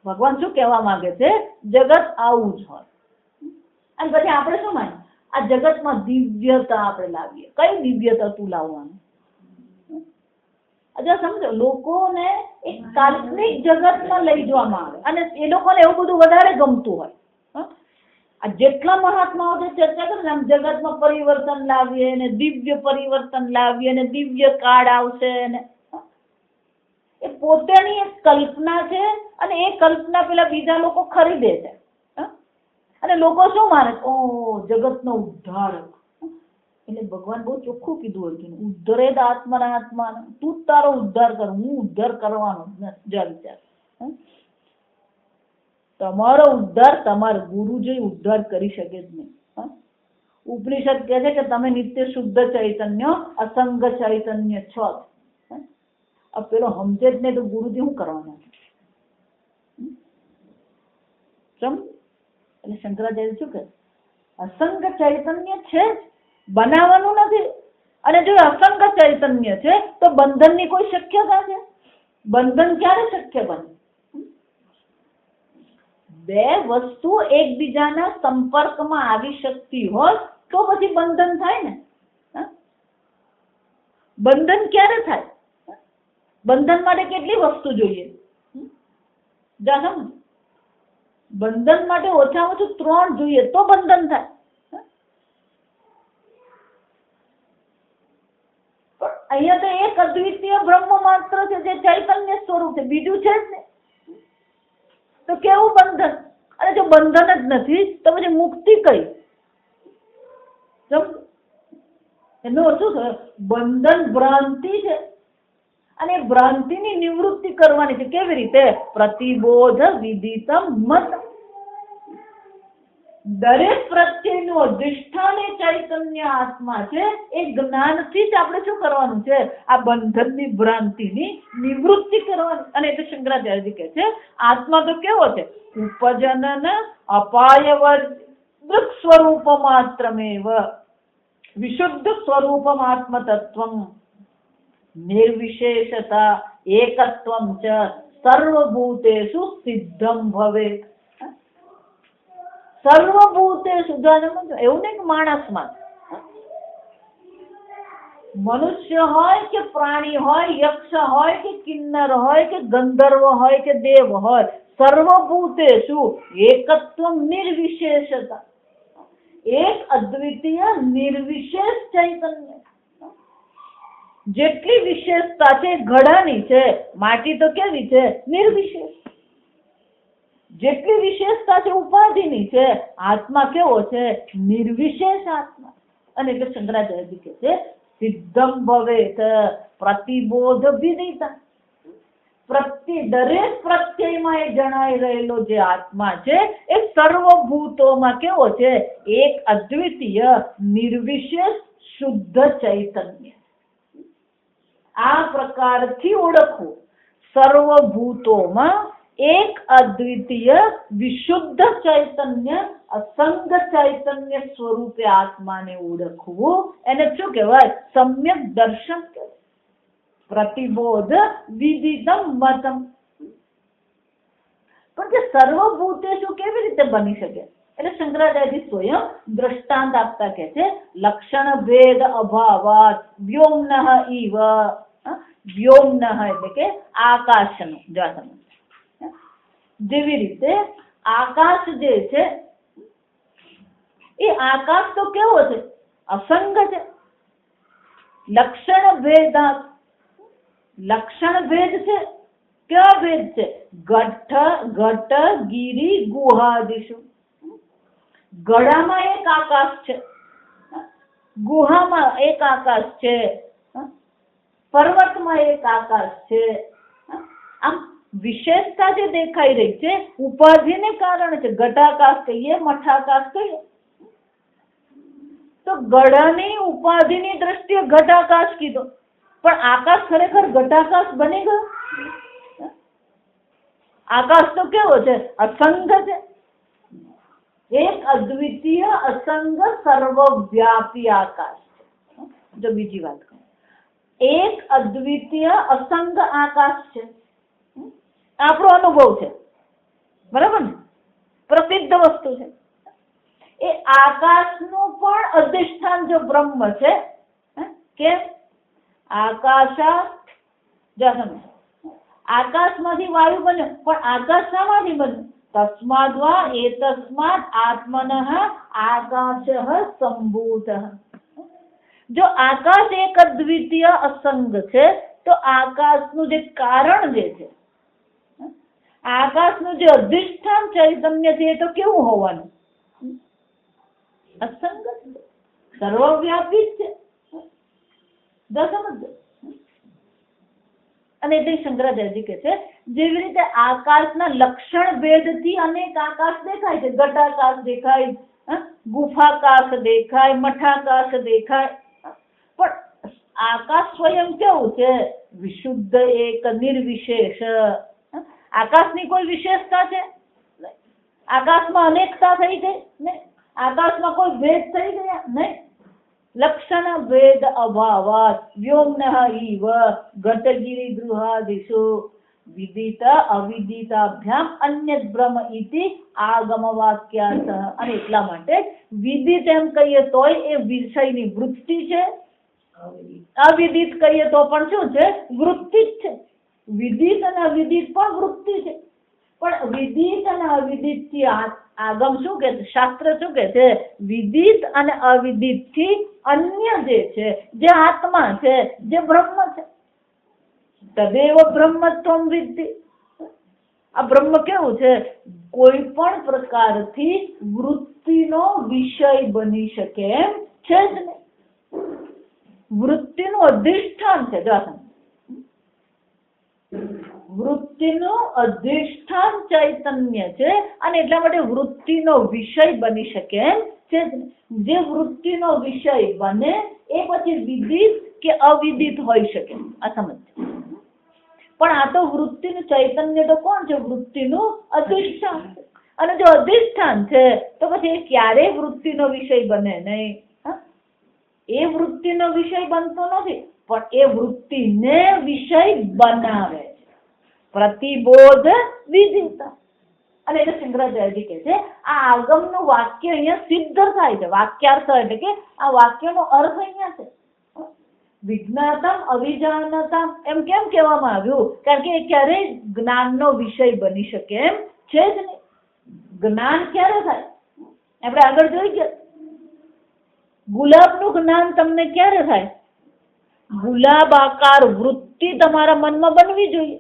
ભગવાન શું કહેવા માંગે છે? જગત આવું જ હોય. અને પછી આપણે શું માનીએ? આ જગતમાં દિવ્યતા આપણે લાવીએ. કઈ દિવ્યતા તું લાવવાનું? અજા સમજો, લોકોને એક કાલ્પનિક જગતમાં લઈ જવામાં આવે અને એ લોકોને એવું બધું વધારે ગમતું હોય. આ જેટલા મહાત્માઓ જે ચર્ચા કરે ને, આમ જગતમાં પરિવર્તન લાવીએ ને દિવ્ય પરિવર્તન લાવીએ ને દિવ્ય કાળ આવશે ને, એ પોતાની એક કલ્પના છે અને એ કલ્પના પેલા બીજા લોકો ખરીદે છે. અને લોકો શું માને? ઓ જગતનો ઉદ્ધારક. એટલે ભગવાન બહુ ચોખ્ખું કીધું હતું, ઉદ્ધરેદ આત્મના આત્મા. તું તારો ઉદ્ધાર કર, હું ઉદ્ધાર કરવાનો વિચાર. તમારો ઉદ્ધાર તમારો ગુરુજી ઉદ્ધાર કરી શકે જ નહીં. ઉપનિષદ કહે છે કે તમે નિત્ય શુદ્ધ ચૈતન્ય અસંગ ચૈતન્ય છો. પેલો સમજે જ નહીં તો ગુરુજી શું કરવાના? એટલે શંકરાચાર્ય શું કહે? અસંગ ચૈતન્ય છે, બનાવવાનું નથી. અને જો અસંગ ચૈતન્ય છે તો બંધનની કોઈ શક્યતા છે? બંધન ક્યારે શક્ય બને? બે વસ્તુ એકબીજાના સંપર્કમાં આવી શકતી હોય તો પછી બંધન થાય ને. બંધન ક્યારે થાય? બંધન માટે કેટલી વસ્તુ જોઈએ? બંધન માટે ઓછામાં ઓછું 3 જોઈએ તો બંધન થાય. પણ અહીંયા તો એક અદ્વિતીય બ્રહ્મ માત્ર છે જે ચૈતન્ય સ્વરૂપ છે, બીજું છે જ ને. તો કેવું બંધન? અને જો બંધન જ નથી તો પછી મુક્તિ કઈ? એનો અર્થ શું થયો? બંધન ભ્રાંતિ છે અને ભ્રાંતિની નિવૃત્તિ કરવાની છે. કેવી રીતે? પ્રતિબોધ વિદિતમ મત. દરેક પ્રત્યેનું અધિષ્ઠાન એ ચૈતન્ય આત્મા છે. એ જ્ઞાનથી જ આપણે શું કરવાનું છે? આ બંધનની ભ્રાંતિની નિવૃત્તિ કરવાની. અને એટલે શંકરાચાર્યજી કહે છે આત્મા તો કેવો છે? ઉપજનન અપાયવર્ત સ્વરૂપ માત્રમેવ વિશુદ્ધ સ્વરૂપમ આત્મતત્વમ નિર્વિશેષતા એકત્વમ ચ સર્વભૂતેષુ સિદ્ધમ ભવેત. સર્વભૂતેષુ, એવું નહીં કે માણસમાં, મનુષ્ય હોય કે પ્રાણી હોય, યક્ષ હોય કે કિન્નર હોય કે ગંધર્વ હોય કે દેવ હોય, સર્વભૂતેષુ એકત્વમ નિર્વિશેષતા. એક અદ્વિતીય નિર્વિશેષ ચૈતન્ય. જેટલી વિશેષતા છે ઘડાની છે. માટી તો કેવી છે? નિર્વિશેષ. જેટલી વિશેષતા છે ઉપાધિની છે. આત્મા કેવો છે? નિર્વિશેષ આત્મા. અને એટલે શંકરાચાર્યજી કહે છે સિદ્ધમ ભવેત પ્રતિબોધ વિદિતા. દરેક પ્રત્યયમાં એ જણાઈ રહેલો જે આત્મા છે એ સર્વભૂતોમાં કેવો છે? એક અદ્વિતીય નિર્વિશેષ શુદ્ધ ચૈતન્ય. આ પ્રકારથી ઓળખવું. સર્વભૂતોમાં એક અદ્વિતીય વિશુદ્ધ ચૈતન્ય અસંગ ચૈતન્ય સ્વરૂપે આત્માને ઓળખવું. એને શું કહેવાય? સમ્યક દર્શન કહેવાય. પ્રતિબોધ વિદિતમ મતમ. પણ કે સર્વભૂતેષુ કેવી રીતે બની શકે? એટલે શંકરાચાર્યજી સ્વયં દ્રષ્ટાંત આપતા કહે છે લક્ષણ ભેદ અભાવાત વ્યોમનઃ ઇવ. વ્યોમનઃ એટલે કે આકાશનો જેવી રીતે આકાશ જે છે એ આકાશ તો કેવો છે? અસંગ છે. લક્ષણ ભેદાત, લક્ષણ ભેદ છે. ક્યાં ભેદ છે? ઘટ ગિરી ગુહાદિશુ. ગળામાં એક આકાશ છે, ગુહામાં એક આકાશ છે, પર્વતમાં એક આકાશ છે. આમ વિશેષતા જે દેખાઈ રહી છે ઉપાધિને કારણે છે. ઘટાકાશ કહીએ, મઠાકાશ કહીએ તો ગળાની ઉપાધિની દ્રષ્ટિએ ઘટાકાશ કીધો, પણ આકાશ ખરેખર ઘટાકાશ બની ગયો? આકાશ તો કેવો છે? અસંગ છે. એક અદ્વિતીય અસંગ સર્વવ્યાપી આકાશ છે. જો બીજી વાત કહું, એક અદ્વિતીય અસંગ આકાશ છે. આપણો અનુભવ છે, બરાબર ને? પ્રસિદ્ધ વસ્તુ છે. એ આકાશનું પણ અધિષ્ઠાન જો બ્રહ્મ છે, કેમ? આકાશમાંથી વાયુ બન્યો, પણ આકાશ શામાંથી બન્યો? તસ્માદ વા એતસ્માદ આત્મનઃ આકાશઃ સંભૂતઃ. જો આકાશ એક અદ્વિતીય અસંગ છે તો આકાશનું જે કારણ જે છે, આકાશનું જે અધિષ્ઠાન ચૈતન્ય છે એ તો કેવું હોવાનું? અસંગ, સર્વવ્યાપી છે. અને એટલે શંકરાચાર્યજી કહે છે જેવી રીતે આકાશના લક્ષણ ભેદથી અનેક આકાશ દેખાય છે. ઘટાકાશ દેખાય, ગુફાકાશ દેખાય, મઠાકાશ દેખાય, પણ આકાશ સ્વયં કેવું છે? વિશુદ્ધ એક નિર્વિશેષ. આકાશની કોઈ વિશેષતા છે? આકાશમાં અનેકતા થઈ ગઈ નહીં. આકાશમાં કોઈ ભેદ થઈ ગયા નહીં. લક્ષણ ભેદ અભાવાત વ્યોમનઃ ઇવ ઘટગિરી ગૃહાદિષુ વિદિત અવિદિતાભ્યામ અન્યત બ્રહ્મ ઇતિ આગમ વાક્યાર્થ. અને એટલા માટે વિદિત એમ કહીએ તોય એ વિષયની વૃત્તિ છે, અવિદિત કહીએ તો પણ શું છે? વૃત્તિ જ છે. વિદિત અને અવિદિત પણ વૃત્તિ છે, પણ વિદિત અને અવિદિત થી આગમ શું કે છે? શાસ્ત્ર શું કે છે? વિદિત અને અવિદિત થી અન્ય જે છે, જે આત્મા છે, જે બ્રહ્મ છે, તદેવ બ્રહ્મત્વમ વિદ્ધિ. આ બ્રહ્મ કેવું છે? કોઈ પણ પ્રકારથી વૃત્તિનો વિષય બની શકે એમ છે જ નહીં. વૃત્તિનું અધિષ્ઠાન છે. વૃત્તિનું અધિષ્ઠાન ચૈતન્ય છે અને એટલા માટે વૃત્તિનો વિષય બની શકે એમ છે જ નહીં. જે વૃત્તિનો વિષય બને એ પછી વિદિત કે અવિદિત હોઈ શકે, આ સમજ. પણ આ તો વૃત્તિનું ચૈતન્ય તો કોણ છે? વૃત્તિનું અધિષ્ઠાન છે. અને જો અધિષ્ઠાન છે તો પછી એ ક્યારેય વૃત્તિનો વિષય બને નહીં. એ વૃત્તિનો વિષય બનતો નથી, પણ એ વૃત્તિને વિષય બનાવે છે. પ્રતિબોધ વિદિત. અને એટલે શંકરાચાર્યજી કહે છે આ આગમનું વાક્ય અહીંયા સિદ્ધ થાય છે. વાક્યાર્થ એટલે કે આ વાક્યનો અર્થ અહીંયા છે. વિજ્ઞાતમ અવિજાનતમ એમ કેમ કહેવામાં આવ્યું? કારણ કે એ ક્યારેય જ્ઞાનનો વિષય બની શકે એમ છે જ નહીં. જ્ઞાન ક્યારે થાય? આપણે આગળ જોઈ ગયા. ગુલાબનું જ્ઞાન તમને ક્યારે થાય? ગુલાબાકાર વૃત્તિ તમારા મનમાં બનવી જોઈએ.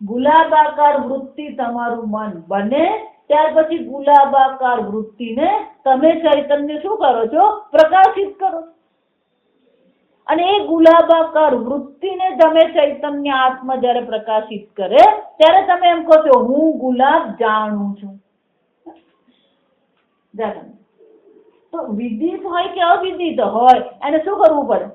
ગુલાબાકાર વૃત્તિ તમારું મન બને ત્યાર પછી ગુલાબાકાર વૃત્તિને તમે ચૈતન્ય શું કરો છો? પ્રકાશિત કરો. અને એ ગુલાબાકાર વૃત્તિને તમે ચૈતન્ય આત્મા જયારે પ્રકાશિત કરે ત્યારે તમે એમ કહો છો હું ગુલાબ જાણું છું. તો વિદિત હોય કે અવિદિત હોય એને શું કરવું પડે?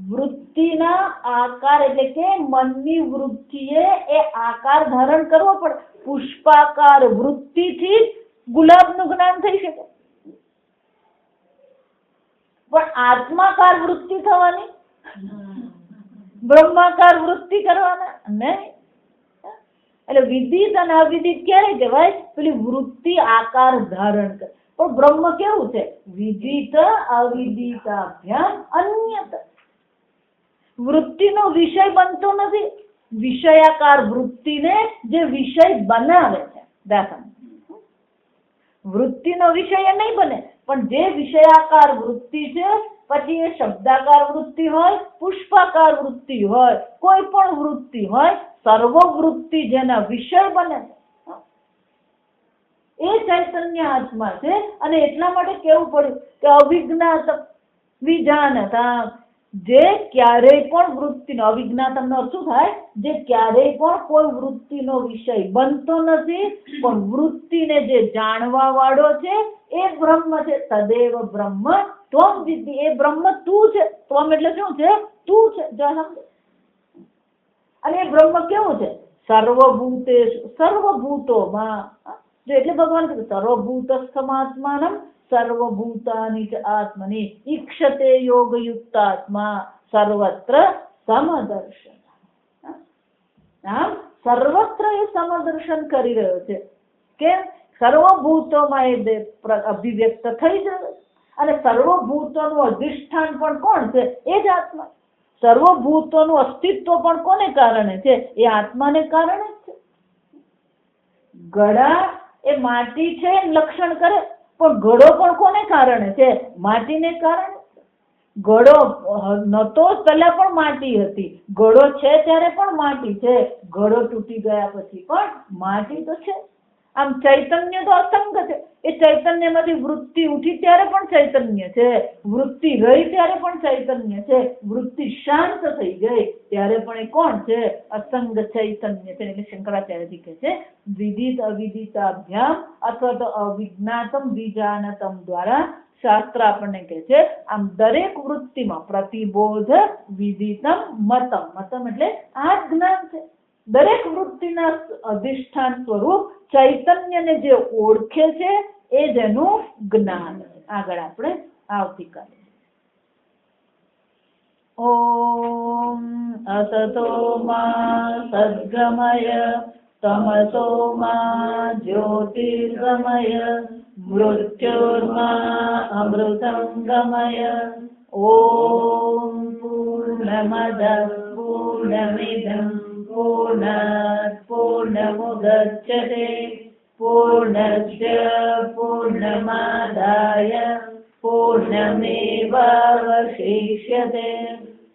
વૃત્તિના આકાર એટલે કે મનની વૃત્તિએ એ આકાર ધારણ કરવો પડે. પુષ્પાકાર વૃત્તિથી ગુલાબનું જ્ઞાન થઈ શકે, પણ આત્માકાર વૃત્તિ થવાની, બ્રહ્માકાર વૃત્તિ કરવાના નહીં. એટલે વિદિત અને અવિદિત ક્યારે કહેવાય? પેલી વૃત્તિ આકાર ધારણ કરે. પણ બ્રહ્મ કેવું છે? વિદિત અવિદિતાભ્યામ અન્યત. વૃત્તિનો વિષય બનતો નથી, વિષયાકાર વૃત્તિને જે વિષય બનાવે છે. દાખલા વૃત્તિનો વિષય નહીં બને, પણ જે વિષયાકાર વૃત્તિ છે, પછી એ શબ્દાકાર વૃત્તિ હોય, પુષ્પાકાર વૃત્તિ હોય, કોઈ પણ વૃત્તિ હોય, સર્વ વૃત્તિ જેના વિષય બને એ ચૈતન્ય આત્મા છે. અને એટલા માટે કેવું પડ્યું કે અવિજ્ઞાત વિજાનતા, જે ક્યારેય પણ વૃત્તિનો, અવિજ્ઞાતમ નો શું થાય? જે ક્યારેય પણ કોઈ વૃત્તિનો વિષય બનતો નથી, પણ વૃત્તિને જે જાણવા વાળો છે એ બ્રહ્મ છે. તદેવ બ્રહ્મ ત્વમ વિદ્ધિ. એ બ્રહ્મ તું છે. ત્વમ એટલે શું છે? તું છે. અને એ બ્રહ્મ કેવું છે? સર્વભૂતેષુ, સર્વભૂતોમાં. એટલે ભગવાન કહે સર્વભૂતસ્થમાત્માનમ સર્વભૂતાનિ ચ આત્મનિ ઈક્ષતે યોગયુક્તાત્મા સર્વત્ર સમદર્શન. આમ સર્વત્ર એ સમદર્શન કરી રહ્યો છે કે સર્વભૂતોમાં એ અભિવ્યક્ત થઈ જાય. અને સર્વભૂતોનું અધિષ્ઠાન પણ કોણ છે? એ જ આત્મા. સર્વભૂતોનું અસ્તિત્વ પણ કોને કારણે છે? એ આત્માને કારણે જ છે. ઘડા એ માટી છે લક્ષણ કરે, પણ ઘડો પણ કોને કારણે છે? માટીને કારણે. ઘડો નતો પહેલા પણ માટી હતી, ઘડો છે ત્યારે પણ માટી છે, ઘડો તૂટી ગયા પછી પણ માટી તો છે. આમ ચૈતન્ય તો અસંગ છે. એ ચૈતન્યમાંથી વૃત્તિ ઉઠી ત્યારે પણ ચૈતન્ય છે, વૃત્તિ રહી ત્યારે પણ ચૈતન્ય છે, વૃત્તિ શાંત થઈ ગઈ ત્યારે પણ એ કોણ છે? અસંગ ચૈતન્ય છે. એટલે શંકરાચાર્યજી કહે છે વિદિત અવિદિતાભ્યામ અથવા તો અવિજ્ઞાતમ વિજાનતમ દ્વારા શાસ્ત્ર આપણને કહે છે આમ દરેક વૃત્તિમાં પ્રતિબોધ વિદિતમ મતમ. મતમ એટલે આ જ્ઞાન છે. દરેક વૃત્તિના અધિષ્ઠાન સ્વરૂપ ચૈતન્યને જે ઓળખે છે એ જ એનું જ્ઞાન છે. આગળ આપણે આવતીકાલે. ઓમ અસતો મા સદ્ગમય તમસો મા જ્યોતિર્ગમય મૃત્યોર્મા અમૃતં ગમય. ઓમ પૂર્ણમદ પૂર્ણમિદં પૂર્ણાત પૂર્ણમુદચ્યતે પૂર્ણસ્ય પૂર્ણમાદાય પૂર્ણમેવાવશિષ્યતે.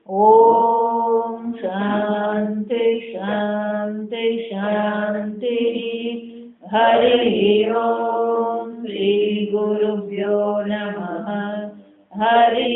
ઓમ શાંતિ શાંતિ શાંતિ. હરિ ઓમ શ્રી ગુરુભ્યો નમઃ. હરિ